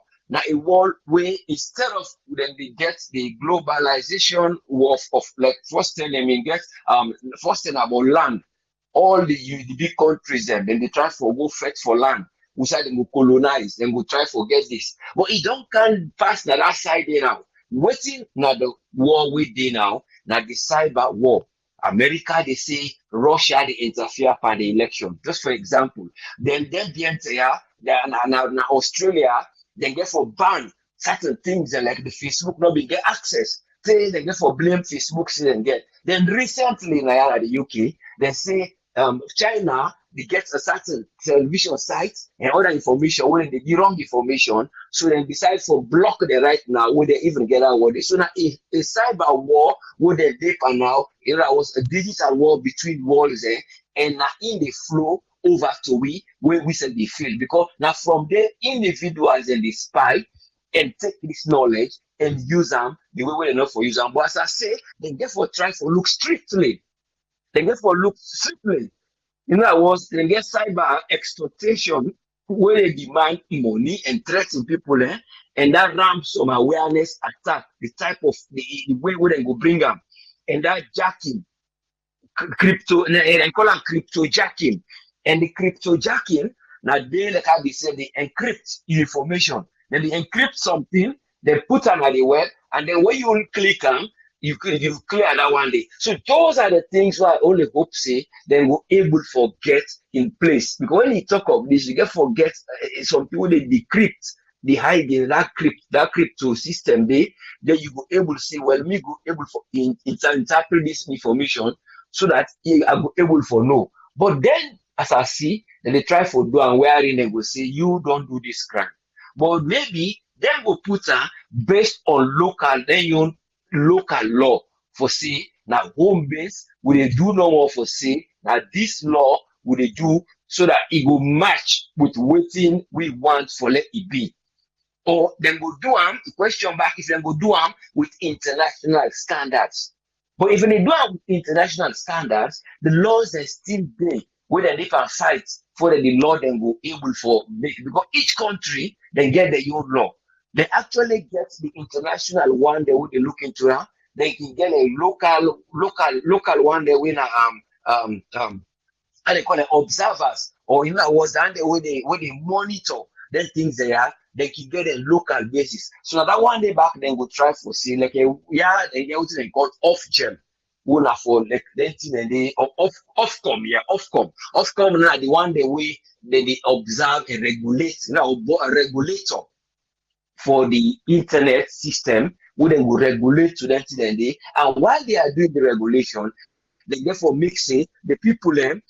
a world where instead of then they get the globalization of like first thing about land, all the big countries then they try for go fight for land. We say they will colonize, then we try for get this. But it don't can pass that side there now. Waiting now the war we do now the cyber war. America, they say Russia, they interfere by the election. Just for example, then the entire now Australia, then get for ban certain things like the Facebook not be get access. Say they get for blame Facebook see and get. Then recently now at the UK, they say China they get a certain television site and other information when they get wrong information, so they decide for block the right now where they even get out what so now a cyber war where they deep and now it was a digital war between walls and now in the flow over to where we said they feel because now from there individuals and they spy and take this knowledge and use them the way they know for use them. But as I say, they therefore try to look strictly. They therefore look strictly. You know, was they get cyber exploitation where they demand money and threaten people, and that ramps some awareness attack, the type of the way where they go bring them, and that jacking, crypto, and I call them crypto jacking, and the crypto jacking. Now they like how they say they encrypt information, then they encrypt something, they put them at the web, and then when you click on. You clear that one day. So those are the things where I only hope say then we're able to get in place. Because when you talk of this, you get forget some people they decrypt, they hide that crypto system there. Then you go able to say, well, me go able for interpret this information so that I go able for know. But then as I see, then they try for do and wherein they will say you don't do this crime. But maybe then go put based on local law for say now home base will they do no more for say now this law will they do so that it will match with waiting we want for let it be. Or then go do the question back if they go do with international standards. But if they do with international standards, the laws are still there whether they can fight for the law then go able for make because each country then get their own law. They actually get the international one they would look into that. They can get a local one they win how they call it observers or in other words the way they monitor the things they are, they can get a local basis. So now that one day back then go try for see like they what they call off gem. One for like then thing and they Ofcom now the one the way they observe and regulate now a regulator for the internet system, who then will regulate to that day. And while they are doing the regulation, they therefore mixing the people then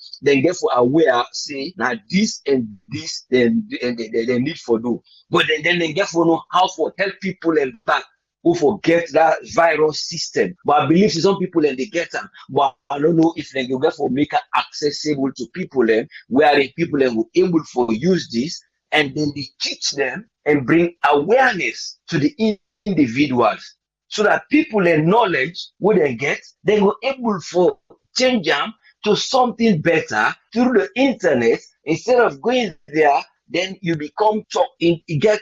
therefore aware, say now this and this then they need for do. But then they therefore know how to help people and back who forget that virus system. But I believe some people and they get them. But I don't know if they therefore make it accessible to people where the people will able for use this. And then they teach them and bring awareness to the individuals. so that people and knowledge will they get, they will able for change them to something better through the internet instead of going there. Then you become you get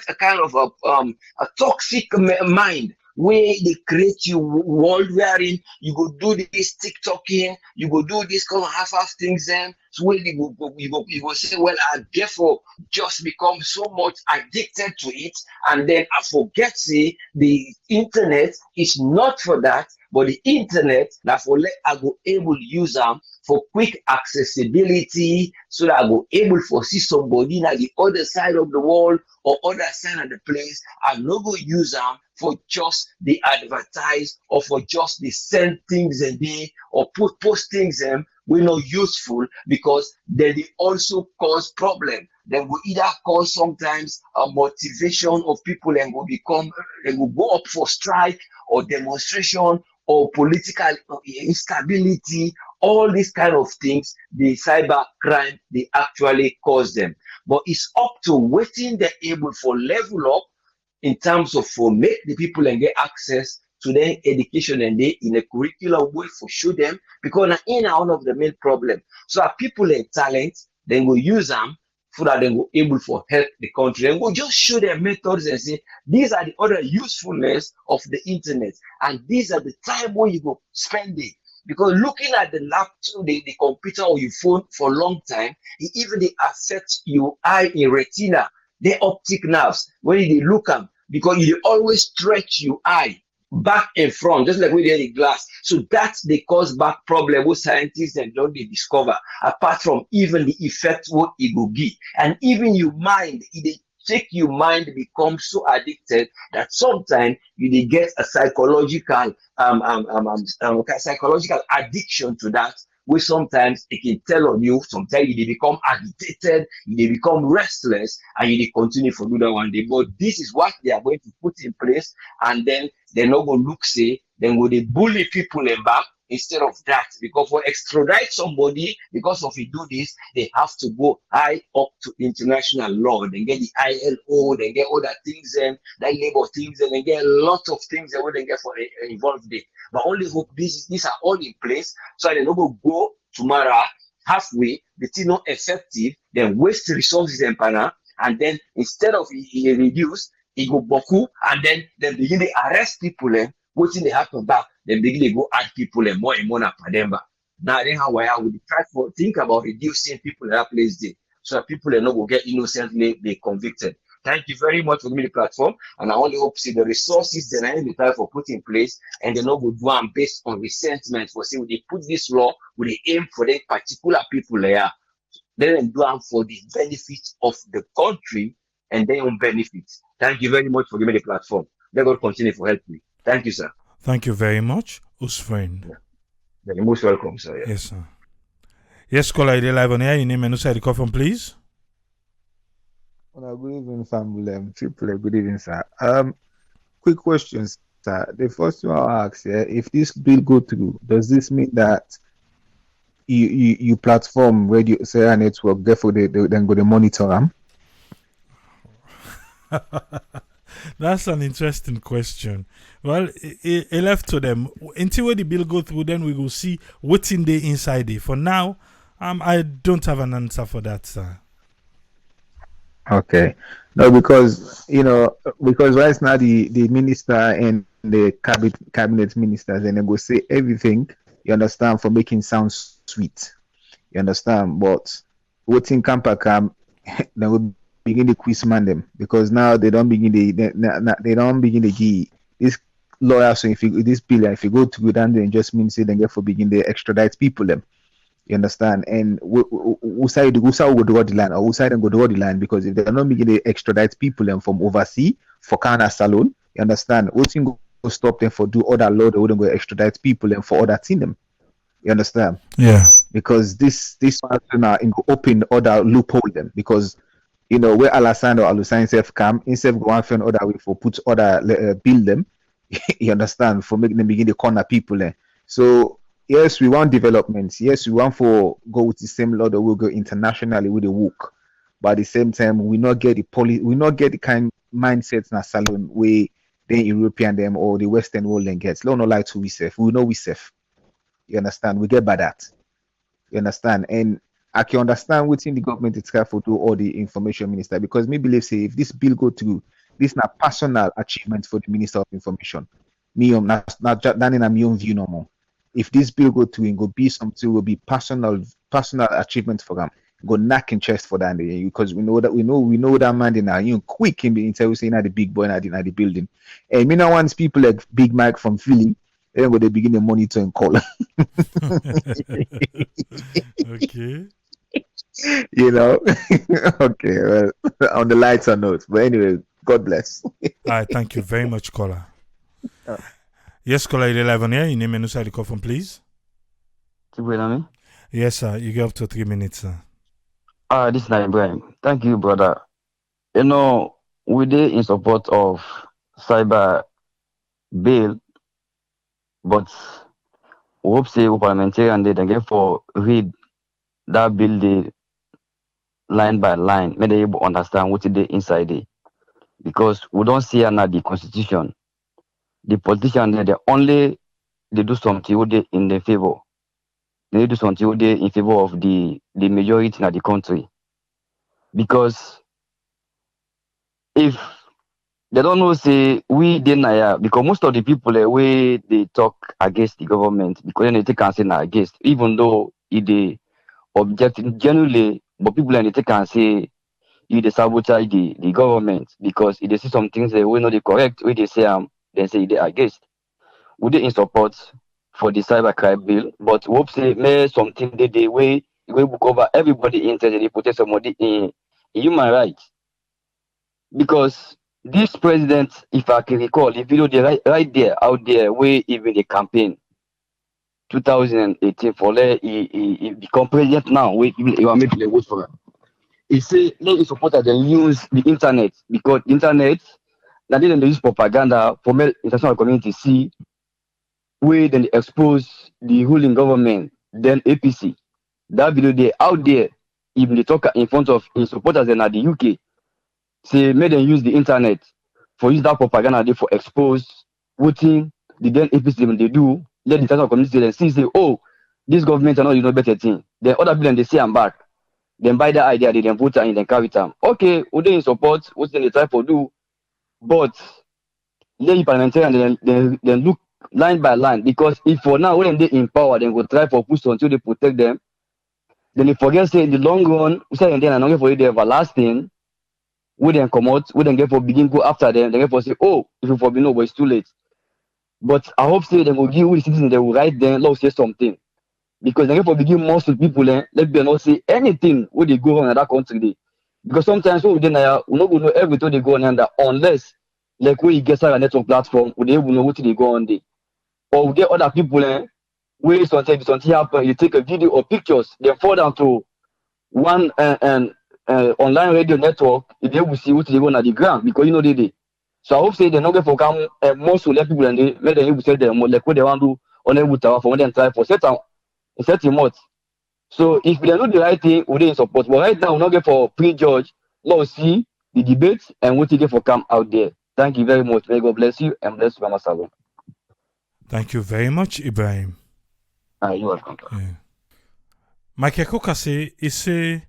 a kind of a toxic mind where they create you world wherein you go do this TikToking, you go do this kind of half things, then so where you go say, well, I therefore just become so much addicted to it, and then I forget see the internet is not for that, but the internet that for let I go able use them for quick accessibility, so that I go able for see somebody at the other side of the world or other side of the place. I no go use them for just the advertise or for just the send things and they or post things them will not useful, because then they also cause problem. They will either cause sometimes a motivation of people and will go up for strike or demonstration or political instability, all these kind of things, the cyber crime, they actually cause them. But it's up to waiting they're able for level up in terms of for make the people and get access to their education and they in a curricular way for show them, because in one of the main problem. So our people and talent, then will use them so that they will able for help the country, and we'll just show their methods and say these are the other usefulness of the internet, and these are the time when you go spend it. Because looking at the laptop, the computer or your phone for a long time, it even they affect your eye in retina, the optic nerves when they look at, because you always stretch your eye back and front, just like we did the glass. So that's the cause back problem with scientists and don't they discover, apart from even the effect what it will give. And even your mind, it take your mind become so addicted that sometimes you get a psychological psychological addiction to that, where sometimes it can tell on you, sometimes you become agitated, you become restless, and you continue for do that one day. But this is what they are going to put in place, and then they're not going to look say, then will they bully people in back instead of that. Because for extradite somebody, because of you do this, they have to go high up to international law. They get the ILO, they get other things, and that labor things, and they get a lot of things that they get for involved in. But only hope these are all in place, so they don't go tomorrow halfway, the thing not effective, then waste resources and panel, and then instead of it reduce, it go boku, and then they begin to arrest people, and waiting they happen back, then begin to go add people and more per them back. Now then how I would try to think about reducing people in that place there, so that people are not going to get innocently they convicted. Thank you very much for giving me the platform, and I only hope to see the resources that I need to try for put in place, and they not go do them based on resentment for saying they put this law with the aim for the particular people there, then do them for the benefits of the country and their own benefits. Thank you very much for giving me the platform. Let God continue for help me. Thank you, sir. Thank you very much, Usfriend. Yeah. You're most welcome, sir. Yeah. Yes, sir. Yes, caller, you live on air. Your name and who the call from, please. Good evening, family. Triple good evening, sir. Quick questions, sir. The first one I'll ask here: if this bill go through, does this mean that you platform radio Sarah network, therefore they then go to monitor them? That's an interesting question. Well, it left to them. Until when the bill go through, then we will see what's in the inside it. For now, I don't have an answer for that, sir. Okay. No, because right now the minister and the cabinet ministers, and they go say everything, you understand, for making sound sweet. You understand? But waiting Kampakam, they will begin to quiz man them, because now they don't begin to give this lawyer. So if this bill, if you go to then they just mean say they get for begin to extradite people them. You understand? And who side will draw the line, or who side go draw the line? Because if they're not begin to extradite people them from overseas for Canada salon, you understand? What thing go stop them for do other law? They wouldn't go extradite people them for other thing them. You understand? Yeah. Because this now open other loophole them, because where Alassane or Alusan self come instead of going for other way for put other bill them. You understand? For making them begin to corner people. So yes, we want developments. Yes, we want for go with the same law that will go internationally with the work. But at the same time, we not get the kind mindset in a salon where then European them or the Western world then gets. Don't like to we safe. We know we safe. You understand? We get by that. You understand? And I can understand within the government itself for do all the information minister because me believe say if this bill go through, this not personal achievement for the Minister of Information. Me not in a my own view no more. If this bill go through, it go be something will be personal achievement for them. Go knock in chest for that because we know that man in a quick in the interview saying at the big boy at the building. And me now wants people like Big Mike from Philly, then go they begin to monitor and call. Okay. You know. Okay, well on the lighter note. But anyway, God bless. All right, thank you very much, caller. Yes, caller 11 here. Your name and inside the call from, please. Yes, sir. You get up to 3 minutes, sir. This is Ibrahim. Thank you, brother. You know, we did in support of cyber bill, but we hope say parliamentarian they get for read that bill the line by line, may they able understand what it is inside it. Because we don't see under the constitution. The politicians they do something in their favor. They do something in favor of the majority in the country. Because if they don't know, say we deny because most of the people way they talk against the government because then they take and say against, even though they object generally, but people then they take and say they sabotage the government because if they see some things they will not correct, we they say then say they against. We they in support for the cybercrime bill, but we hope say may something they way book over everybody interested they protect somebody in human rights. Because this president, if I can recall, if you know the right there out there where even the campaign 2018 for he become president now, where he will make the vote for him. He say he support that they use the internet because the internet that they use propaganda for make international community see where then they expose the ruling government, then APC. That video they out there, even they talk in front of his supporters in the UK, say make them use the internet for use that propaganda they for expose voting the then APC they do, let the international community then see say, oh, this government are not better thing. Then other people they say I'm back. Then buy that idea, they then vote and then carry time. Okay, we they in support, what they try to do, but let the parliamentarian then look line by line because if for now when they in power, then go try for push until they protect them. Then they forget say in the long run, we say and then I'm for the everlasting. We then come out, we then get for begin go after them. Then get for say, oh, if you for be no, but it's too late. But I hope say they will give the citizens they will write them, law say something. Because they get for begin most of people, let them not say anything when they go on in that country. Day. Because sometimes when we then we not gonna know everything they go on under unless like when you get a network platform, we don't know what they go on there. Or we get other people where something happen, you take a video or pictures, they fall down to one online radio network, they will see what they go on at the ground because you know they did. So I hope say they're not going to come most to let people and they let them say them like what they want to do on a tower for when they try for certain months. So if they do the right thing, we in support. But right now, we're not going for pre-judge. Let's see the debates and what you get for come out there. Thank you very much. May God bless you and bless Mama Salon. Thank you very much, Ibrahim. You're welcome. Yeah. Michael Coker say, he say,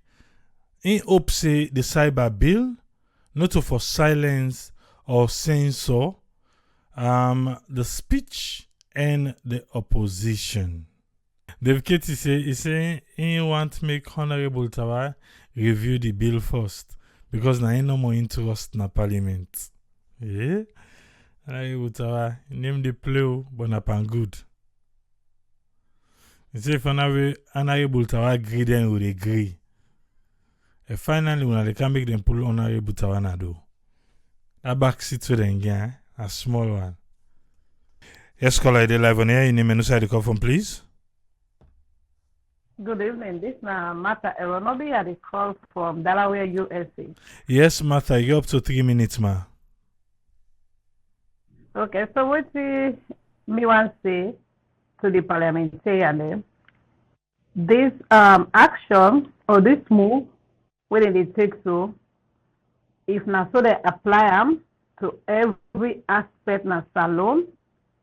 he hope say the cyber bill, not to for silence or censor the speech and the opposition. David Katie say he want to make Honorable Tawa review the bill first because now he no more interest na parliament. Yeah? Honorable Tawa name the play but na pan good. He say if Honorable Tawa agree then we agree. And finally when they can make them pull Honorable Tawa na do. That back seat with them again, a small one. Yes, caller, the live on here. You name and inside the call from, please. Good evening. This is Martha Eronobi at the call from Delaware, USA. Yes, Martha, you're up to 3 minutes, ma. Okay, so what me want to say to the parliamentarian, this action or this move, when they take so, if not so they apply them to every aspect na salon,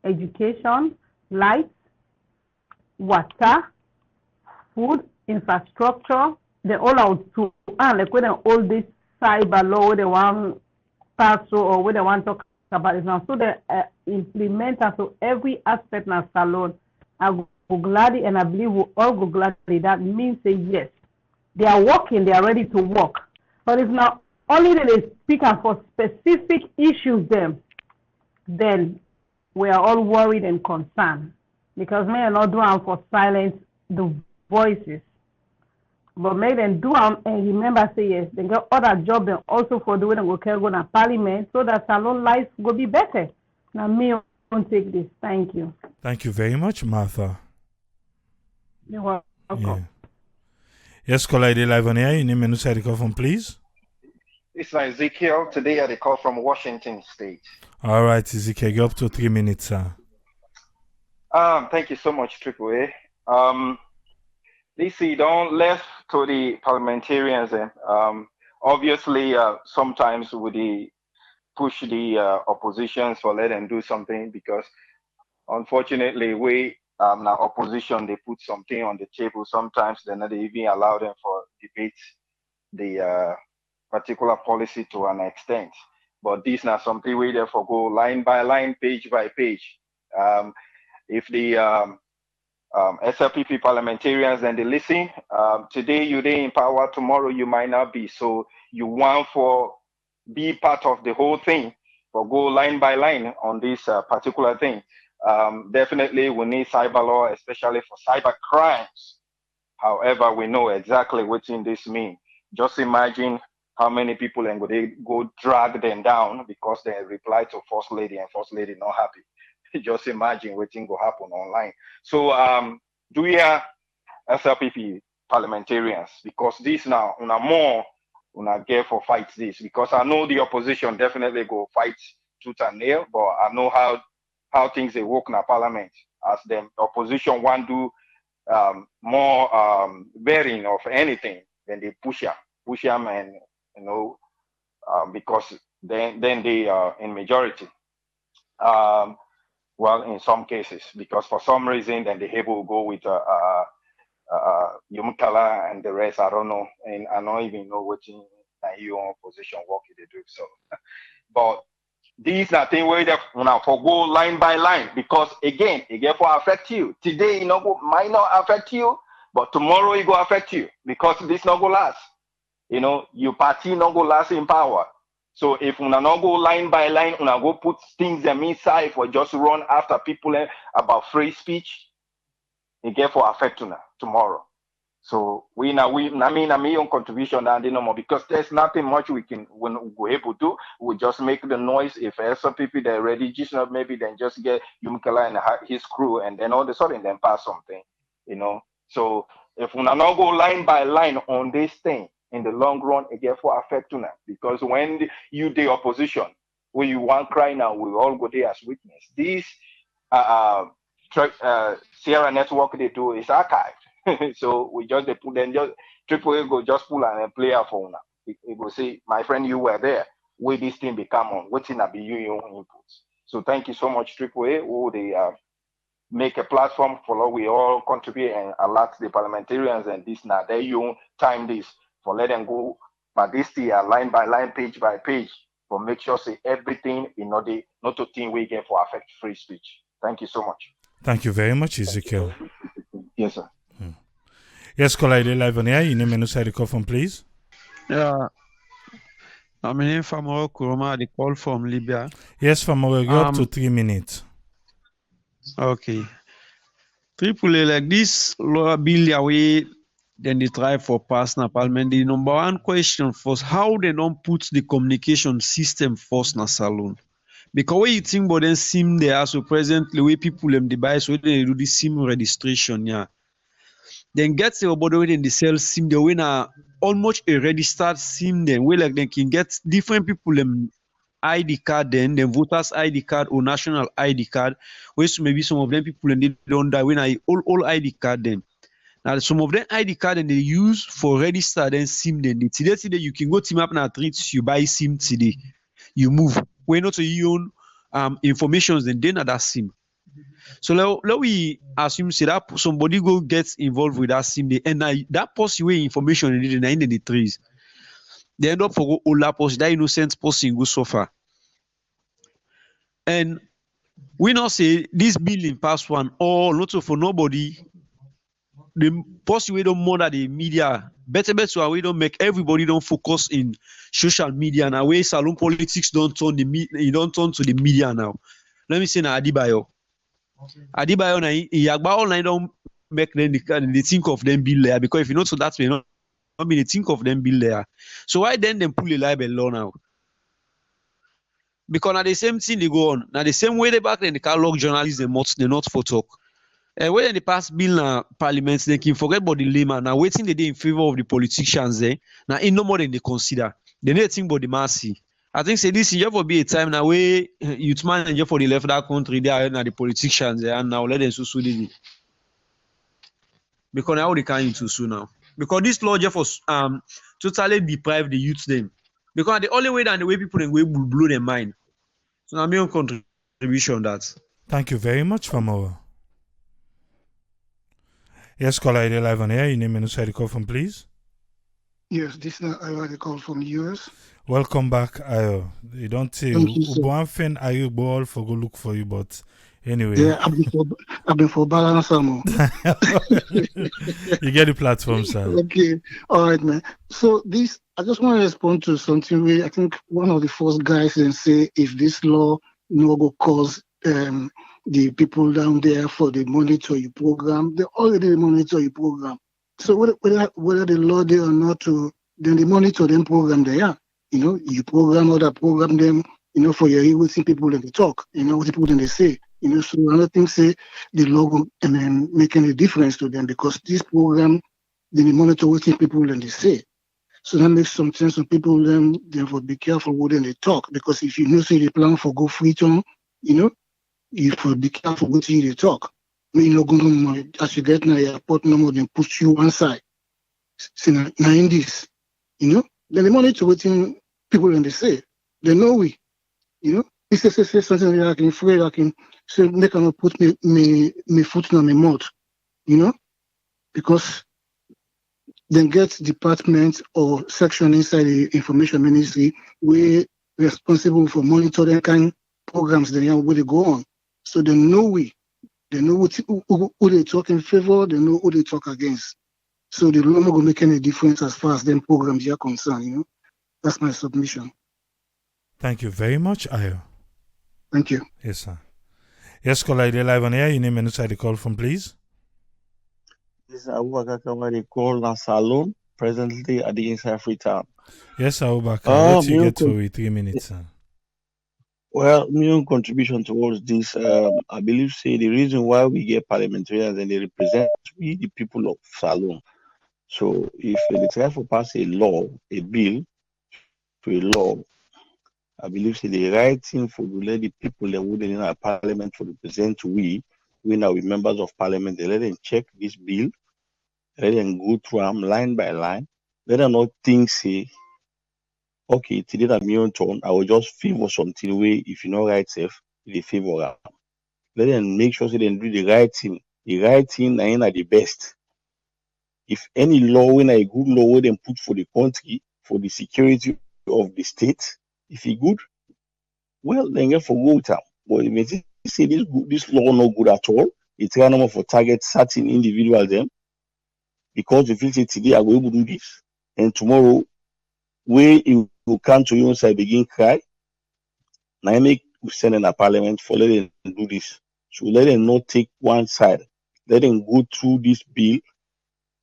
education, light, water, food, infrastructure, they all out to like when all this cyber law they want pass through or when they want to talk about it now. So they implement it to every aspect na salon. I go gladly and I believe we all go gladly. That means say yes. They are working, they are ready to work. But if not only they speak for specific issues then we are all worried and concerned. Because may not do them for silence the voices. But make them do them and remember say yes, they got other jobs and also for doing go to parliament so that salon life will be better. Now me won't take this. Thank you. Thank you very much, Martha. You're welcome. Yeah. Yes, caller, they live on air. Your name and who side you call from, please. It's Ezekiel. Today I call from Washington State. All right, Ezekiel, you're up to 3 minutes, sir. Thank you so much, Triple A. Listen, don't left to the parliamentarians. Obviously, sometimes we push the oppositions for let them do something because, unfortunately, we now opposition they put something on the table. Sometimes they not even allow them for debate the particular policy to an extent. But this now something we therefore go line by line, page by page. If the SLPP parliamentarians and they listen, today you they in power, tomorrow you might not be. So you want for be part of the whole thing, for go line by line on this particular thing. Definitely we need cyber law, especially for cyber crimes. However, we know exactly what this means. Just imagine how many people and they go drag them down because they reply to First Lady and First Lady not happy. Just imagine what thing will happen online. So do we have SLPP parliamentarians? Because this now more get for fight this because I know the opposition definitely go fight tooth and nail, but I know how things they work in a parliament as the opposition want to do more bearing of anything then they push them and because then they are in majority. Well, in some cases, because for some reason, then the able go with Yumkala and the rest. I don't know, and I don't even know what in your own position work they do. So, but these are things where they now for go line by line because again, it for affect you today. Might not affect you, but tomorrow it go affect you because this not go last. Your party not go last in power. So if una not go line by line, una go put things them inside for just run after people about free speech, it get for affect una tomorrow. So we own contribution and no more because there's nothing much we go able to do. We just make the noise. If some people they're ready, just not maybe then just get Yumkala and his crew and then all of a sudden then pass something, So if una not go line by line on this thing, in the long run, it get for affect now because when the opposition, when you want cry now, we all go there as witness. This Sierra network they do is archived, so we just they put them just Triple A go just pull and play a phone now. It go say, my friend, you were there. Where this thing become on? What's in be your own inputs? So thank you so much, Triple A. Who they make a platform for we all contribute and alert the parliamentarians and this now they you time this. For let them go, but this year line by line, page by page, for make sure say everything not to think we get for affect free speech. Thank you so much. Thank you very much, Ezekiel. Yes, sir. Yes, caller, they live on air. Your name and who side you call from, please. Yeah, I'm in Famoro Kuroma. The call from Libya. Yes, Famoro, you're up to 3 minutes. Okay. Triple A like this law bill away. Then they try for personal parliament. The number one question first, how they don't put the communication system first na salon. Because when you think about them SIM there, so presently where people them device where they do the SIM registration, yeah. Then get the about when they sell SIM, they win almost a registered SIM then where like they can get different people them ID card then voters ID card or national ID card, where maybe some of them people them they don't die when all ID card then. Now, some of them ID card and they use for register then SIM then. Today you can go team up and treat you buy SIM today. You move. we not own informations then that SIM. So let we assume say that somebody go gets involved with that SIM, and that post away information in the trees. They end up for all that post, that innocent person go suffer. And we not say this bill in past one or not for nobody. The post we don't monitor the media. Better we don't make everybody don't focus in social media now. Way salon politics don't turn to the media now. Let me say na Adibayo. Adibayo na Yagba online don't make them they think of them bill there, because if you know so that's not they think of them bill there. So why then them pull a libel law now? Because now the same thing they go on. Now the same way they back then the catalog journalists they not for talk. When they pass bill na parliament, they can forget about the layman. Now waiting the day in favor of the politicians there. Now in no more than they consider. They need to think about the mercy. I think say this year will be a time now where youth manager for the left of that country there now the politicians there, and now let them sue it. Because now they can't sue now. Because this law just was totally deprive the youth them. Because the only way that the way people will blow their mind. So now my own contribution on that. Thank you very much, Famoa. Yes, caller, you're live on air. Your name and who side you call from, please. Yes, this is Ayo. I call from the US. Welcome back, Ayo. You don't say one thing Ayo ball for go look for you, but anyway. Yeah, I've been for balance ammo. You get the platform, sir. Okay, all right, man. So I just want to respond to something where I think one of the first guys then say if this law no go cause the people down there for the monitor your program, they already monitor your program. So whether the law there or not, then they monitor them program they are. You know, you program or that program them, you know, for your everything people that they talk, you know, what people then they say. You know, so another thing say the law and then making a difference to them because this program they monitor what people and they say. So that makes some sense. So people then therefore be careful what they talk because if you know say they plan for go free term, you know, you should be careful what you talk. You know, go as you get now your airport no more than push you one side. So now in this, you know, then they monitor what people and they say. They know we, you know, if they say something like I can afraid I can say they cannot put me foot on my mouth, you know, because then get department or section inside the information ministry where responsible for monitoring kind programs they where they go on. So they know who they talk in favor, they know who they talk against. So the law not going to make any difference as far as them programs are concerned, you know. That's my submission. Thank you very much, Ayo. Thank you. Yes, sir. Yes, caller, you're live on air. Your name and inside the call from, please. This is Abubakar Kamari call na Salon, presently at the Inside Freetown. Yes, Abubakar. What you get for 3 minutes, sir? Well, my own contribution towards this, I believe, say the reason why we get parliamentarians and they represent we, the people of Salon. So if they try to pass a law, a bill to a law, I believe say the right thing for to let the people that would in our parliament to represent we now we members of parliament, they let them check this bill, let them go through them line by line, let them not think say, okay, today that me own turn, I will just favor something way if you know right safe, they favor them. Let them make sure they do the right thing. The right thing ain't the best. If any law when a good law where them put for the country, for the security of the state, if it good, well then get for go time. But if they say this law no good at all, it's kind for target certain individuals them because if you say today I will able to do this and tomorrow where you will come to your side begin cry, now I make we send in a parliament for let them do this. So let them not take one side. Let them go through this bill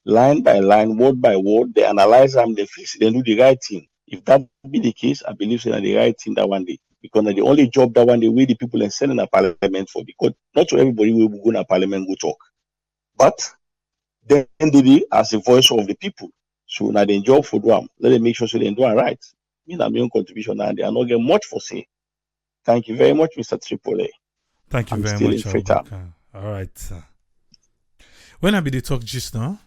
line by line, word by word, they analyze them, they fix it, they do the right thing. If that be the case, I believe so that the right thing that one day. Because the only job that one day we the people are sending a parliament for, because not to everybody will go to parliament go talk. But then they as a voice of the people. So now the job for them, let them make sure so they do it right. Me that my own contribution and they are not getting much for say. Thank you very much, Mr. Tripoli. Thank you very much, Abubakar. All right, sir. When I be the talk just now,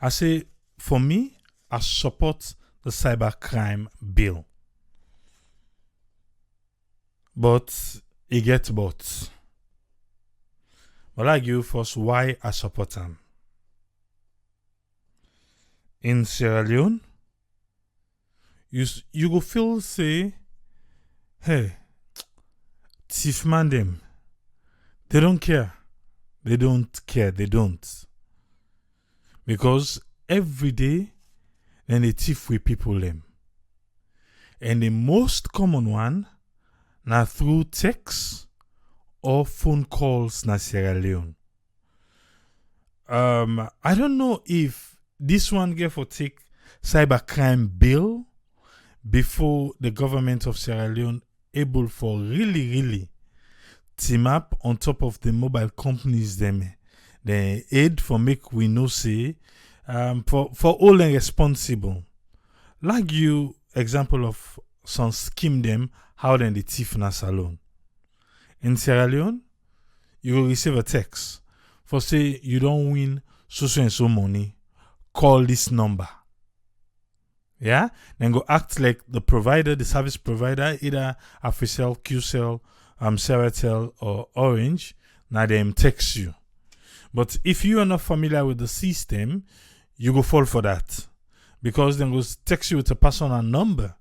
I say for me, I support the cybercrime bill. But he gets both. But I give first why I support him. In Sierra Leone, you go feel say, hey, thief man them. They don't care. They don't care. They don't. Because every day, then they thief with people them. And the most common one, now through text or phone calls na Sierra Leone. I don't know if this one get for take cybercrime bill before the government of Sierra Leone able for really team up on top of the mobile companies them the aid for make we know say for all and responsible. Like you example of some scheme them how then the thief na salon. In Sierra Leone, you will receive a text for say you don't win so and so money. Call this number. Yeah? Then go act like the provider, the service provider, either Africell, QCell, Seratel or Orange. Now them text you. But if you are not familiar with the system, you go fall for that. Because then goes text you with a personal number.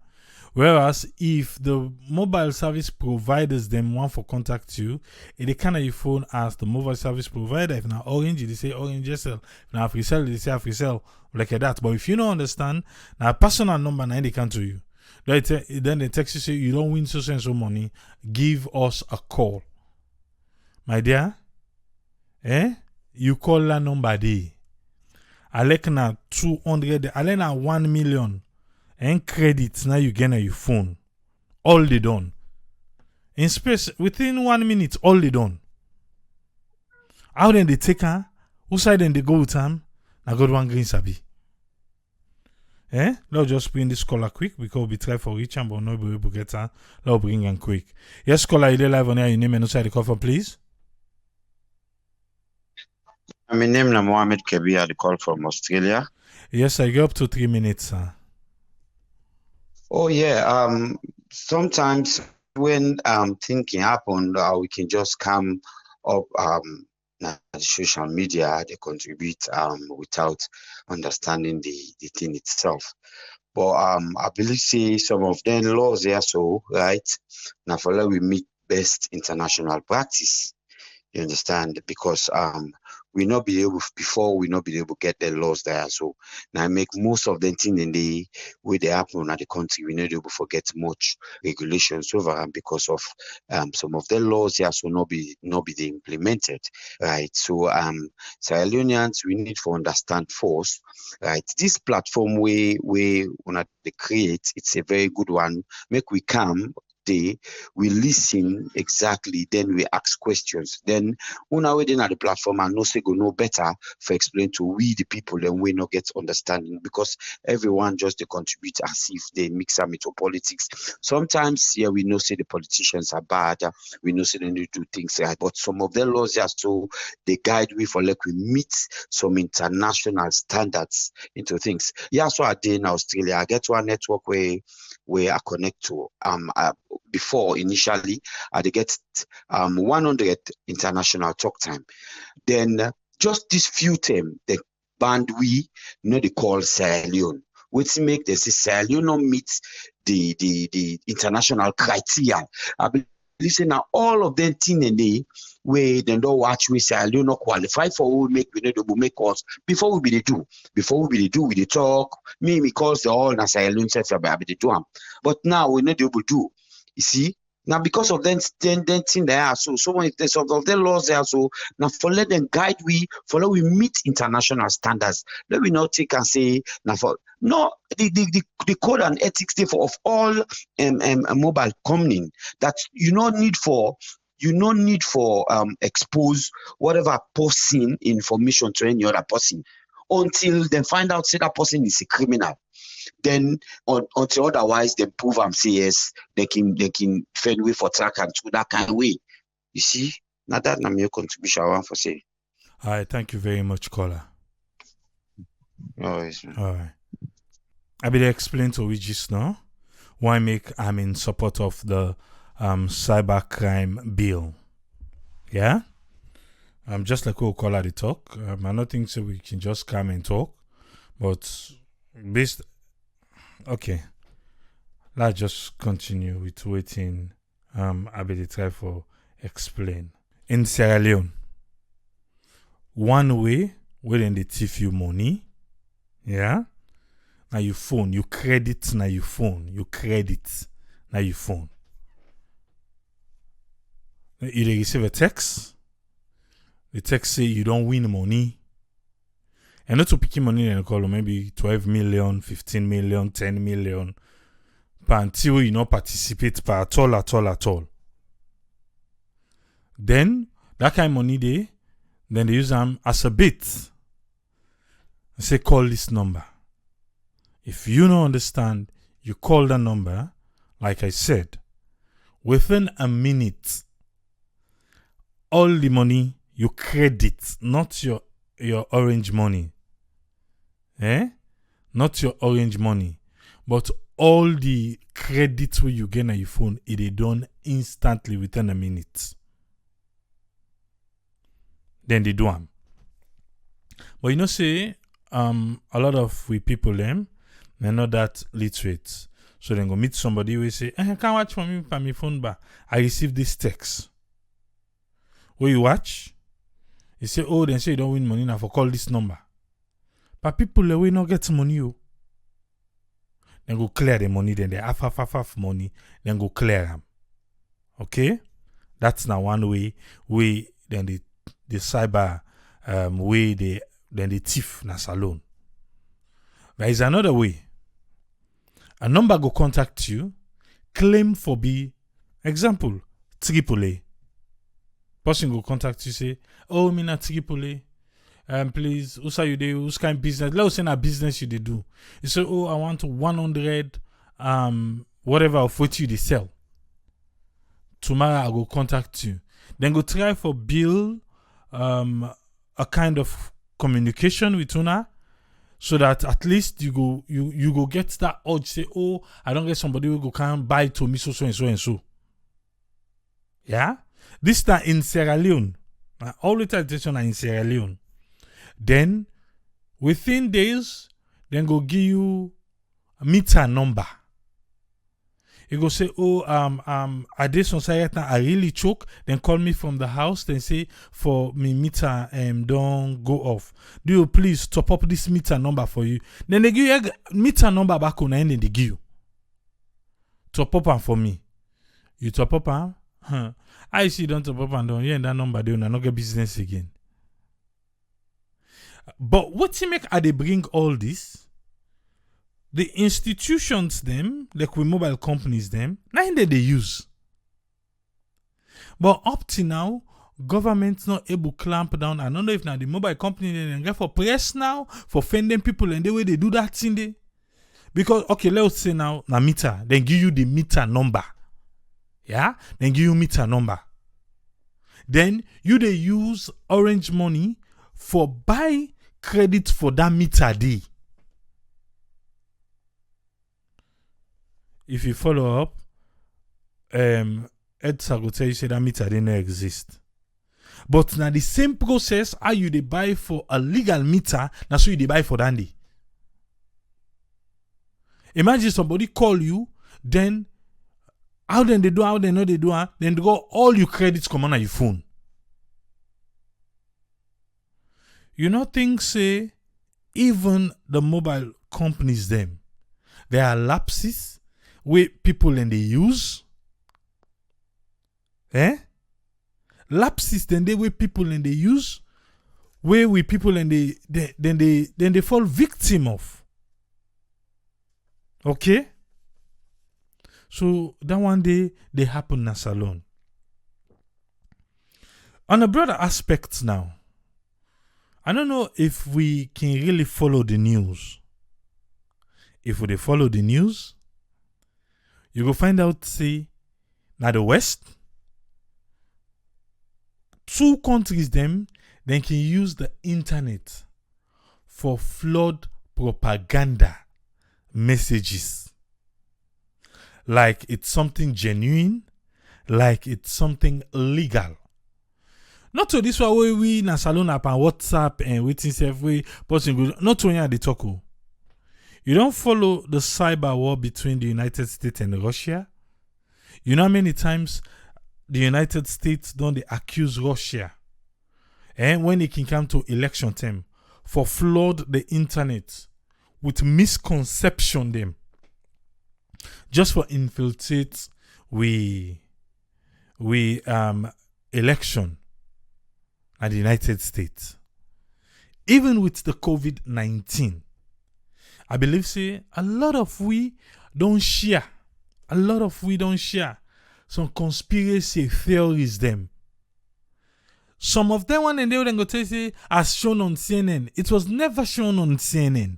Whereas if the mobile service providers them want for contact you, they kind of your phone as the mobile service provider. If now Orange, they say Orange SL. If now Africell, they say Africell, like that. But if you don't understand, now a personal number now they come to you. Then they text you say you don't win so and so money. Give us a call, my dear. You call that number day. I like now 200. I like now 1 million. And credits now you get on your phone. All they done. In space, within 1 minute, all they done. How then they take her? Who side then they go with them? Now go to one green sabi. Let's just bring this caller quick because we try for reach and but no be able to get her. Let's bring him quick. Yes, caller, you live on here. Your name and outside the cover, please. My name is Mohammed Kebi. I call from Australia. Yes, I get up to 3 minutes, sir. Oh yeah. Sometimes when thinking happen, we can just come up na the social media. They contribute without understanding the thing itself. But I believe say some of them laws there so right now for we meet best international practice. You understand? Because we not be able before we not be able to get the laws there. So now make most of the thing in the way they happen at the country, we not able to forget much regulations over them because of some of the laws here so not be implemented. Right. So Sierra Leoneans we need to understand first, right? This platform we wanna create, it's a very good one. Make we come we listen exactly, then we ask questions. Then when we then at the platform and no say go no better for explain to we the people then we not get understanding because everyone just they contribute as if they mix up into politics. Sometimes we know say the politicians are bad, we know say they need to do things right, but some of their laws are so they guide we for like we meet some international standards into things. Yeah, so I did in Australia. I get one network where I connect to before initially I get 100 international talk time. Then just this few time the band we they call Sierra Leone, which make they say Sierra Leone not meet the international criteria. I believe now all of them thing and they where they don't watch we Sierra Leone not qualify for we make us before we be do we dey talk me calls the all na Sierra Leone self be do them. But now we not able to do. You see, now because of them thing they are so many some of the laws there so now for let them guide we follow we meet international standards. Let we not take and say now for no the code and ethics of all mobile company that you no need for expose whatever person information to any other person until they find out say that person is a criminal. Then until otherwise they prove them say yes, they can fend way for track and to that kind of way. You see, now that na my contribution I want for say. All right, thank you very much, caller. No worries. All right. I will explain to we just now why I'm in support of the cybercrime bill. Yeah? Just like we'll call her the talk. I don't think so we can just come and talk. But okay. Let's just continue with waiting. I will try for explain. In Sierra Leone, one way when they thief you money, yeah, now your phone, you credit now your phone, you credit now your phone. You receive a text. The text say you don't win money. And not to pick money and call maybe 12 million, 15 million, 10 million. But until you not participate at all. Then that kind of money then they use them as a bit. Say call this number. If you don't understand, you call the number, like I said, within a minute, all the money you credit, not your orange money. Not your orange money. But all the credits where you get on your phone, it is done instantly within a minute. Then they do them. But you know, say, a lot of we people, they're not that literate. So then go meet somebody who say, I can't watch for me from my phone, but I received this text. Where you watch, you say, oh, then say you don't win money now for call this number. But people, they will not get money. Then go clear the money, then they half money, then go clear them. Okay? That's now one way, then the cyber way, then the thief na salon. There is another way. A number go contact you, claim for be, example, AAA. Person go contact you, say, oh, me na AAA. Please, who's are you there? Who's kind of business? Let's say a business you do. You say, oh, I want 100, whatever of what you sell. Tomorrow I go contact you. Then go try for build a kind of communication with una, so that at least you go get that urge. Say, oh, I don't get somebody who go can buy to me so and so. Yeah, this time in Sierra Leone. All the attention are in Sierra Leone. Then, within days, then go give you a meter number. You go say, oh, I did some site now, I really choke. Then call me from the house. Then say, for me meter don't go off. Do you please top up this meter number for you? Then they give you a meter number back on and then they give you. Top up for me. You top up I see don't top up and don't. Yeah, that number they will not get business again. But what you make they bring all this? The institutions them, like with mobile companies them, nothing that they use. But up to now, government's not able to clamp down. I don't know if now the mobile company they get for press now for offending people and the way they do that thing there. Because okay, let's say now meter, then give you the meter number. Yeah? Then give you meter number. Then you they use orange money for buy credit for that meter day. If you follow up, Ed will tell you say that meter didn't exist. But now the same process how you they buy for a legal meter, that's what you they buy for that day. Imagine somebody call you, then how then they do, how they know they do, then they go all your credits come on your phone. You know things say even the mobile companies them, there are lapses where people and they use. Lapses then they where people and they use, where we people and they fall victim of. Okay? So that one day they happen in a salon. On a broader aspect now, I don't know if we can really follow the news. If we follow the news, you go find out, say, now the West, 2 countries them, they can use the internet for flood propaganda messages. Like it's something genuine, like it's something legal. Not to this way we na salon app and WhatsApp and waiting self way person go not to when they talk. You don't follow the cyber war between the United States and Russia. You know how many times the United States don't they accuse Russia and when it can come to election time for flood the internet with misconception them just for infiltrate we election at the United States. Even with the COVID-19, I believe say a lot of we don't share some conspiracy theories them. Some of them one and they would go tell say as shown on CNN. It was never shown on CNN.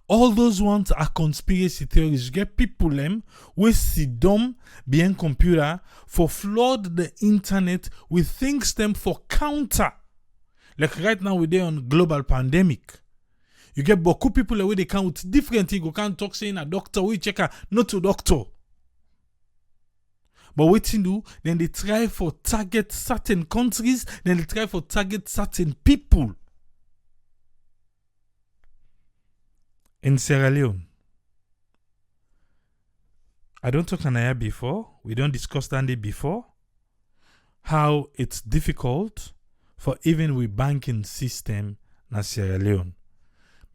All those ones are conspiracy theories. You get people them with sit down behind computer for flood the internet with things them for counter. Like right now we're there on global pandemic. You get beaucoup people away they count with different things. You can't talk saying a doctor, we check her, not a doctor. But what you do, then they try for target certain countries, then they try for target certain people. In Sierra Leone, I don't talk on here before, we don't discuss that before, how it's difficult for even with banking system in Sierra Leone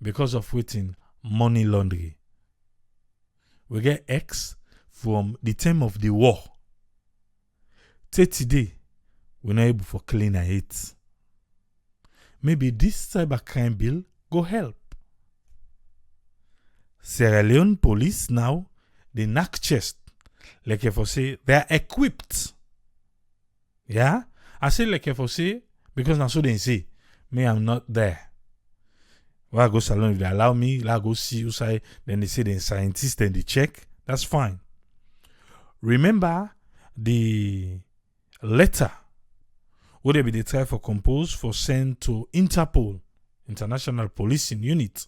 because of waiting money laundering. We get X from the time of the war. Today, we're not able for clean it. Maybe this cybercrime bill go help. Sierra Leone police now, they knock chest. Like if I say, they are equipped. Yeah? I say like if I say, because now so they say, me, I'm not there. Well, I go salon, if they allow me, I go see you say, then they say they're scientists, then they check. That's fine. Remember the letter would they be the try for compose for send to Interpol, International Policing Unit,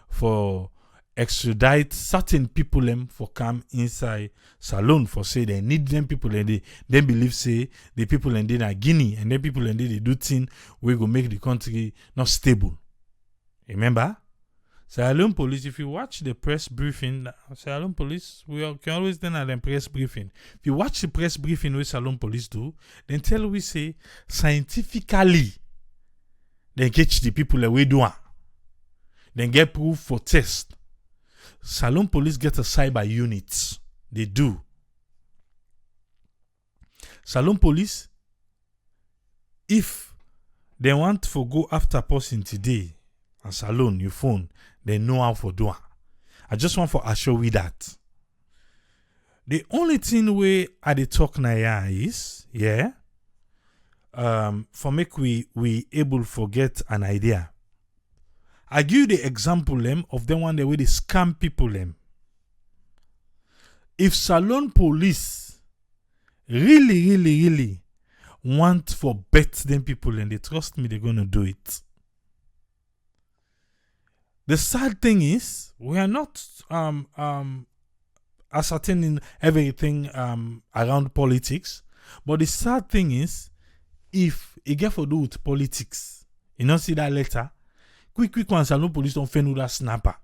for extradite certain people them for come inside salon for say they need them people and they then believe say the people and they are Guinea and then people and they do thing we go make the country not stable. Remember? Sierra Leone police, if you watch the press briefing, Sierra Leone police, can always then at the press briefing. If you watch the press briefing with Sierra Leone police do, then tell we say scientifically they catch the people away doing. Then get proof for test. Sierra Leone police get a cyber unit. They do. Sierra Leone police, if they want to go after person today, and salon, your phone, they know how for do it. I just want to assure you that. The only thing we at the talk now is, for make we able forget an idea. I give you the example of the one that way they scam people If salon police really want for bet them people and they trust me, they're gonna do it. The sad thing is, we are not ascertaining everything around politics. But the sad thing is, if it get to do with politics, you don't see that letter, quick when Salon police don't find that snapper.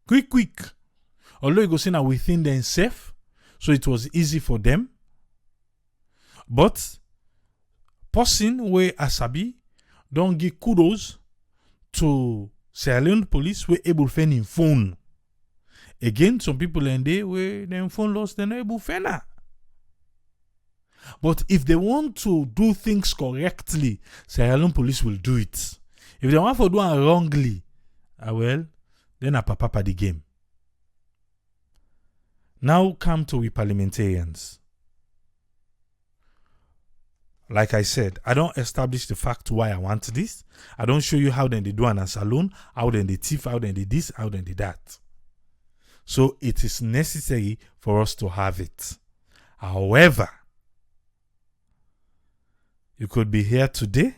Quick. Although you go say now within themselves, so it was easy for them. But person where Asabi don't give kudos to Sierra Leone police were able to find in phone. Again, some people in there where their phone lost, they're not able to find her. But if they want to do things correctly, Sierra Leone police will do it. If they want to do it wrongly, then a papa the game. Now come to we parliamentarians. Like I said, I don't establish the fact why I want this. I don't show you how then they do an salon, how then they thief, how then they this, how then they that. So it is necessary for us to have it. However, you could be here today.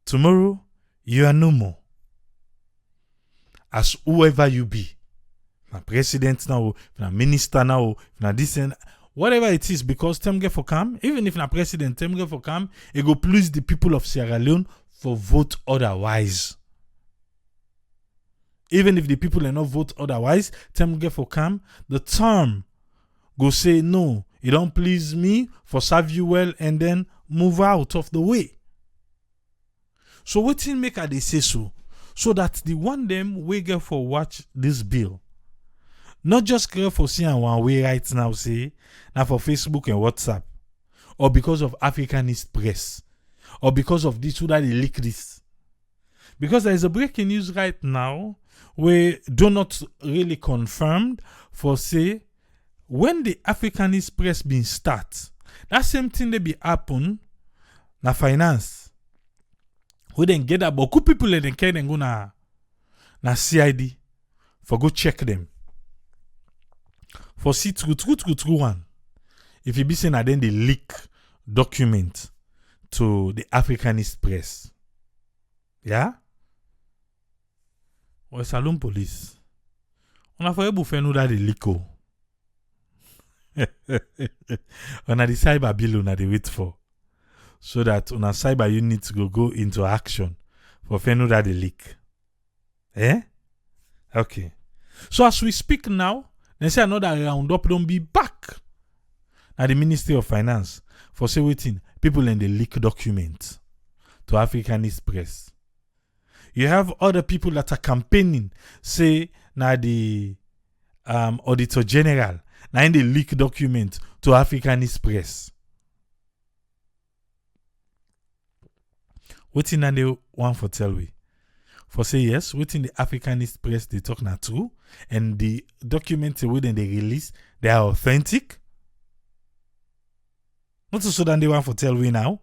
Tomorrow, you are no more. As whoever you be. If na president now, if na minister now, if na this and whatever it is, because them get for come, even if na president, them get for come, it go please the people of Sierra Leone for vote otherwise. Even if the people are not vote otherwise, them get for come, the term go say no, it don't please me for serve you well and then move out of the way. So what thing make they say so that the one them we get for watch this bill. Not just get for seeing one way right now say now for Facebook and WhatsApp, or because of Africanist press, or because of this, so that they leak this. Because there is a breaking news right now where do not really confirmed for say when the Africanist press been start, that same thing they be happen na finance. We then get that, but good people then can then go na CID for go check them. For see true one. If you be saying that then they leak document to the Africanist press. Yeah? Or Salon police. On a fait bouffer nous da de liko. On a the cyber bill on a the wait for. So that on a cyber unit go into action for fenu that the leak. Eh? Okay. So as we speak now, they say another roundup don't be back at the Ministry of Finance for say waiting people in the leak documents to Africanist press. You have other people that are campaigning, say now the Auditor General, now in the leak document to Africanist press. Waiting and they want for tell we. For say yes, waiting the Africanist press they talk now true, and the documents within they release, they are authentic. Not so than they want for tell we now.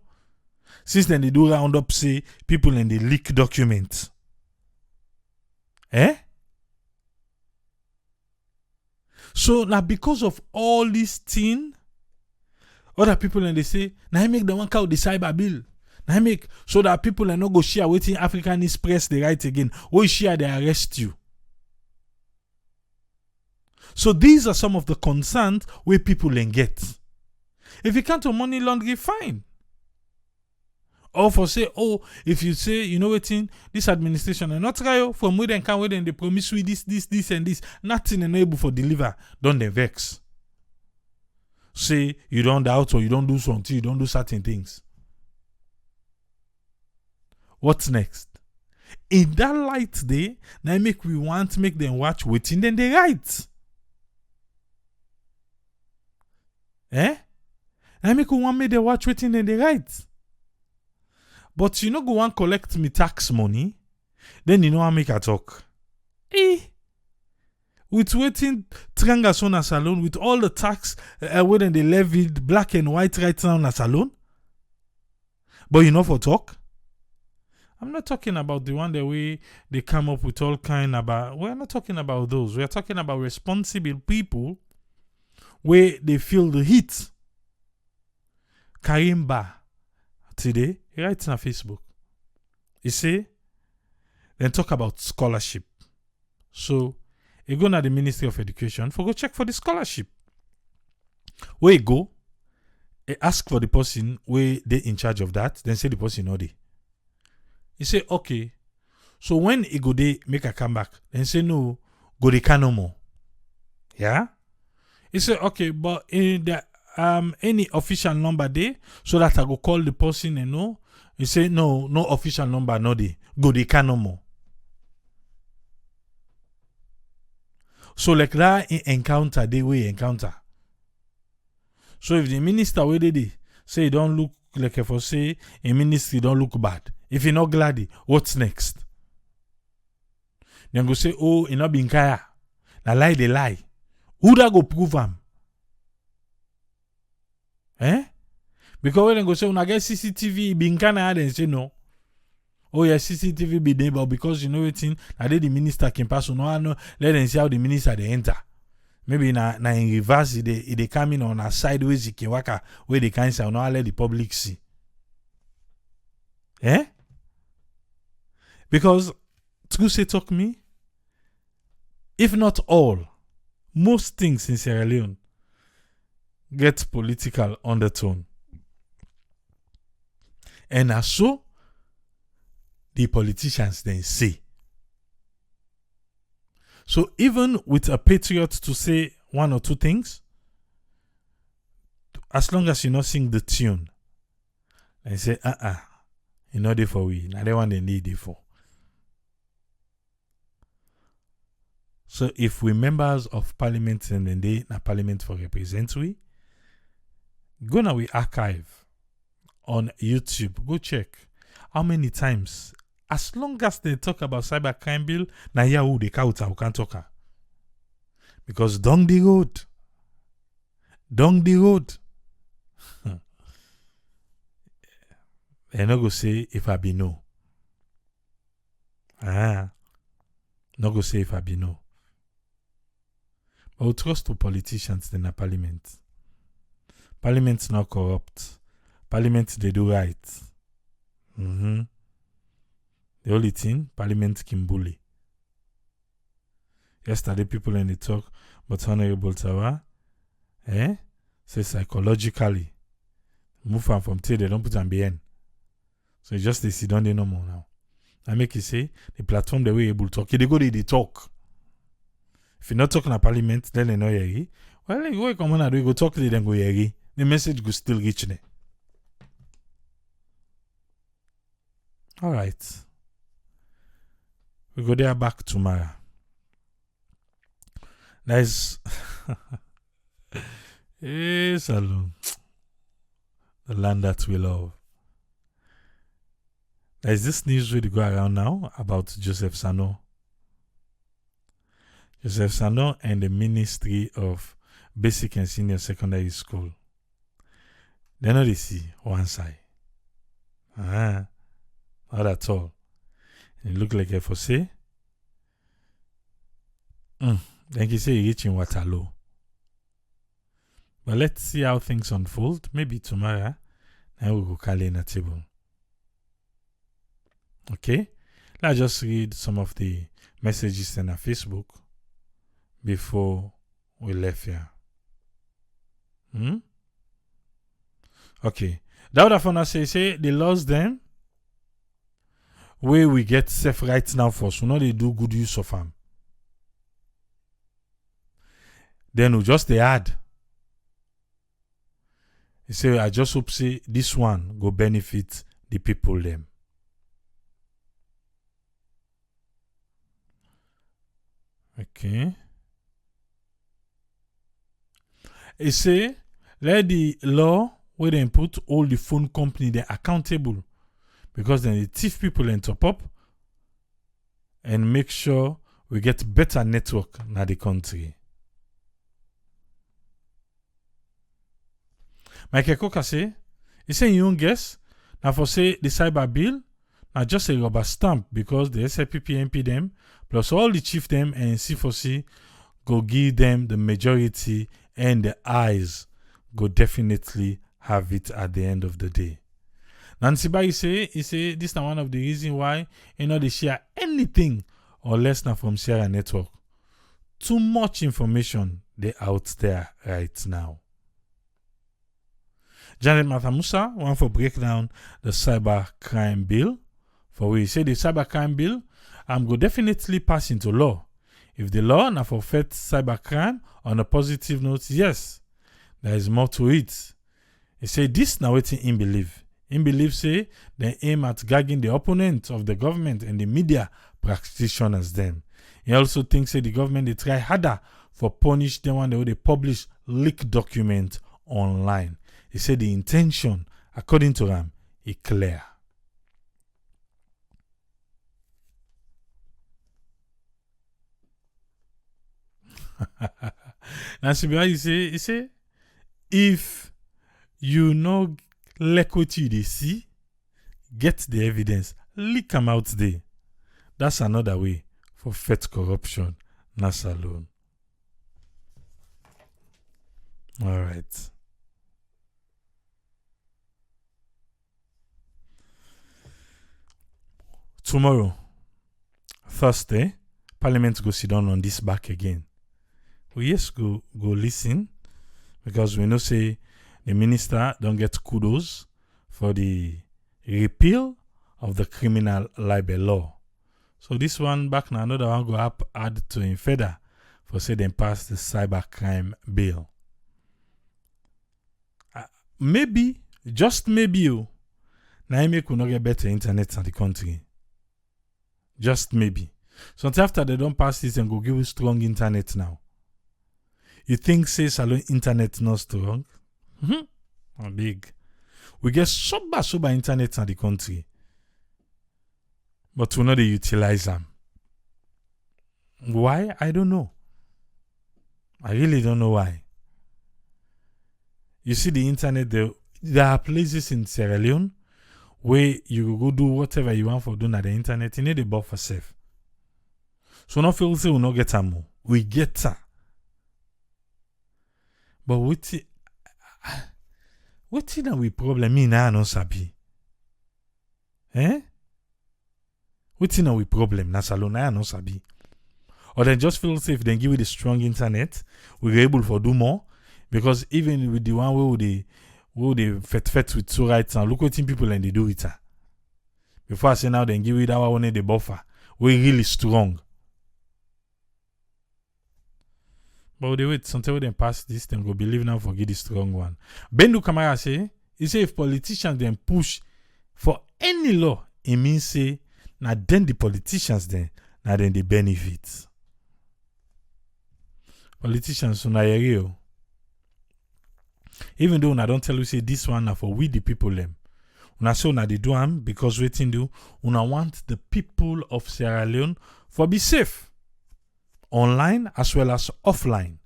Since then they do round up say people in the leak documents. Eh? So now because of all these things, other people and they say, now I make the one count the cyber bill. Now make so that people are not go share waiting Africanist press they write again. Or share they arrest you. So these are some of the concerns where people can get. If you can't do money laundering, fine. Or for say, oh, if you say, you know what, this administration and not try from where they can where they promise you this and this, nothing enable for deliver, don't they vex. Say you don't doubt or you don't do something, you don't do certain things. What's next? In that light day, now make them watch waiting, then they write. Eh? Now make we want them watch waiting, then they write. But you know go and collect me tax money, then you know I make a talk. With waiting triangle on a salon, with all the tax when they levied black and white right now on a salon. But you know for talk? I'm not talking about the one the way they come up with all kind about. We're not talking about those. We're talking about responsible people where they feel the heat. Karimba today, he writes on Facebook. You see, then talk about scholarship. So, you go to the Ministry of Education for go check for the scholarship. Where you go, you ask for the person where they in charge of that, then say the person no dey. You say, okay. So when he go dey make a comeback, then say no, go dey can no more. Yeah? He say, okay, but in the any official number there, so that I go call the person and know. He say, no official number, no dey. Go dey can no more. So like that encounter, they will encounter. So if the minister where they say he don't look like if I say a ministry don't look bad. If you're not glad, what's next? Then go say, oh, he not being kaya. Na lie they lie. Who da go prove them? Eh? Because when they go say, when I get CCTV, being kaya, then say no. Oh yeah, CCTV be there, but because you know it in, I did the minister can pass on. No, let them see how the minister they enter. Maybe na in reverse, they come in on a sideways, you can work where they can say, no, let the public see. Eh? Because, true say talk me, if not all, most things in Sierra Leone get political undertone. And so the politicians then say. So even with a patriot to say one or two things, as long as you not sing the tune, and say, you know they for we, now they want they need it for. So if we members of parliament and then they na parliament for represent we, go now we archive on YouTube, go check how many times, as long as they talk about cybercrime bill, na here who they count who can talk. Because down the road, they not go say if I be no. Not go say if I be no. But we trust to politicians in the parliament. Parliament's not corrupt. Parliament they do right. The only thing, Parliament can bully. Yesterday people in the talk, but Honorable Tawa, say psychologically, move on from T, they don't put them behind. So it's just they sit down there no more now. I make you say, the platform they were able to talk, they go they talk. If you're not talking at Parliament, then they know you. Well, you come on and we go talk to them, go the message go still reach them. All right. We go there back tomorrow. There's Salon. The land that we love. There's this news really go around now about Joseph Sano. Joseph Sano and the Ministry of Basic and Senior Secondary School. They know they see one side. Not at all. It look like a for say. Then he say he reaching Waterloo. But let's see how things unfold. Maybe tomorrow, then we'll go call in a table. Okay? Let's just read some of the messages on our Facebook before we left here. Okay. That would have say they lost them. Where we get safe right now for so now they do good use of them. Then we just they add. He say I just hope say this one go benefit the people them. Okay. He say let the law where they put all the phone company they accountable. Because then the thief people in top up and make sure we get better network in the country. Michael Coker say, he say you don't guess, now for say the cyber bill, now just a rubber stamp because the SLPP MP them, plus all the chief them and C4C go give them the majority and the eyes go definitely have it at the end of the day. Nancy Ba he say this is one of the reasons why they share anything or less than from Sierra Network. Too much information they out there right now. Janet Mathamusa want for break down the cyber crime bill. For we say the cyber crime bill go definitely pass into law. If the law na for fight cyber crime on a positive note, yes, there is more to it. He say this now waiting in believe. In belief say they aim at gagging the opponents of the government and the media practitioners them. He also thinks say the government they try harder for punish them when they publish leaked document online. He said the intention, according to him, is clear. Nancy Bia, he say, if you know like what you see, get the evidence, leak them out there. That's another way for fight corruption, not alone. All right. Tomorrow, Thursday, Parliament go sit down on this back again. we yes go listen, because we know say the minister don't get kudos for the repeal of the criminal libel law. So this one back now, another one go up add to in further for say them pass the cybercrime bill. Maybe, just maybe you, now make we not get better internet in the country. Just maybe. So after they don't pass this and go give you strong internet now. You think say salon internet not strong? Big. We get super internet in the country. But we know they utilize them. Why? I don't know. I really don't know why. You see the internet, there are places in Sierra Leone where you go do whatever you want for doing at the internet. You need a buffer safe. So no feel say we no get more. We get her. But what na we problem me now no sabi? What na we problem na salon na no sabi? Or then just feel safe, then give it the strong internet, we're able to do more. Because even with the one where they fet with two rights and look what people and they do it. Before I say now, then give it our one the buffer. We're really strong. But they wait until they pass this, then go believe now forget the strong one. Bendu Kamara say, he say if politicians then push for any law, it means say now then the politicians then they benefit. Politicians so na real. Even though I don't tell you say this one now for we the people them. Una so na they do am because waiting do una want the people of Sierra Leone for be safe. Online as well as offline.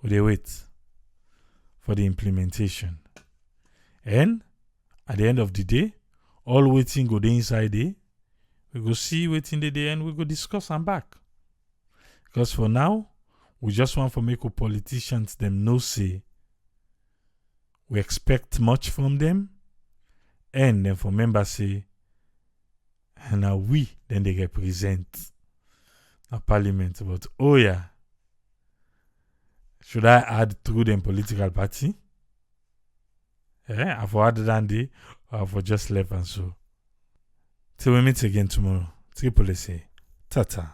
They wait for the implementation. And at the end of the day, all waiting go the inside day. We go see waiting the day and we go discuss and back. Because for now, we just want to make our politicians them know say we expect much from them, and then for members say, and now we then they represent a parliament. But oh yeah, should I add through them political party? I've added Andy, or I've just left and so. Till we meet again tomorrow. Triple say, tata.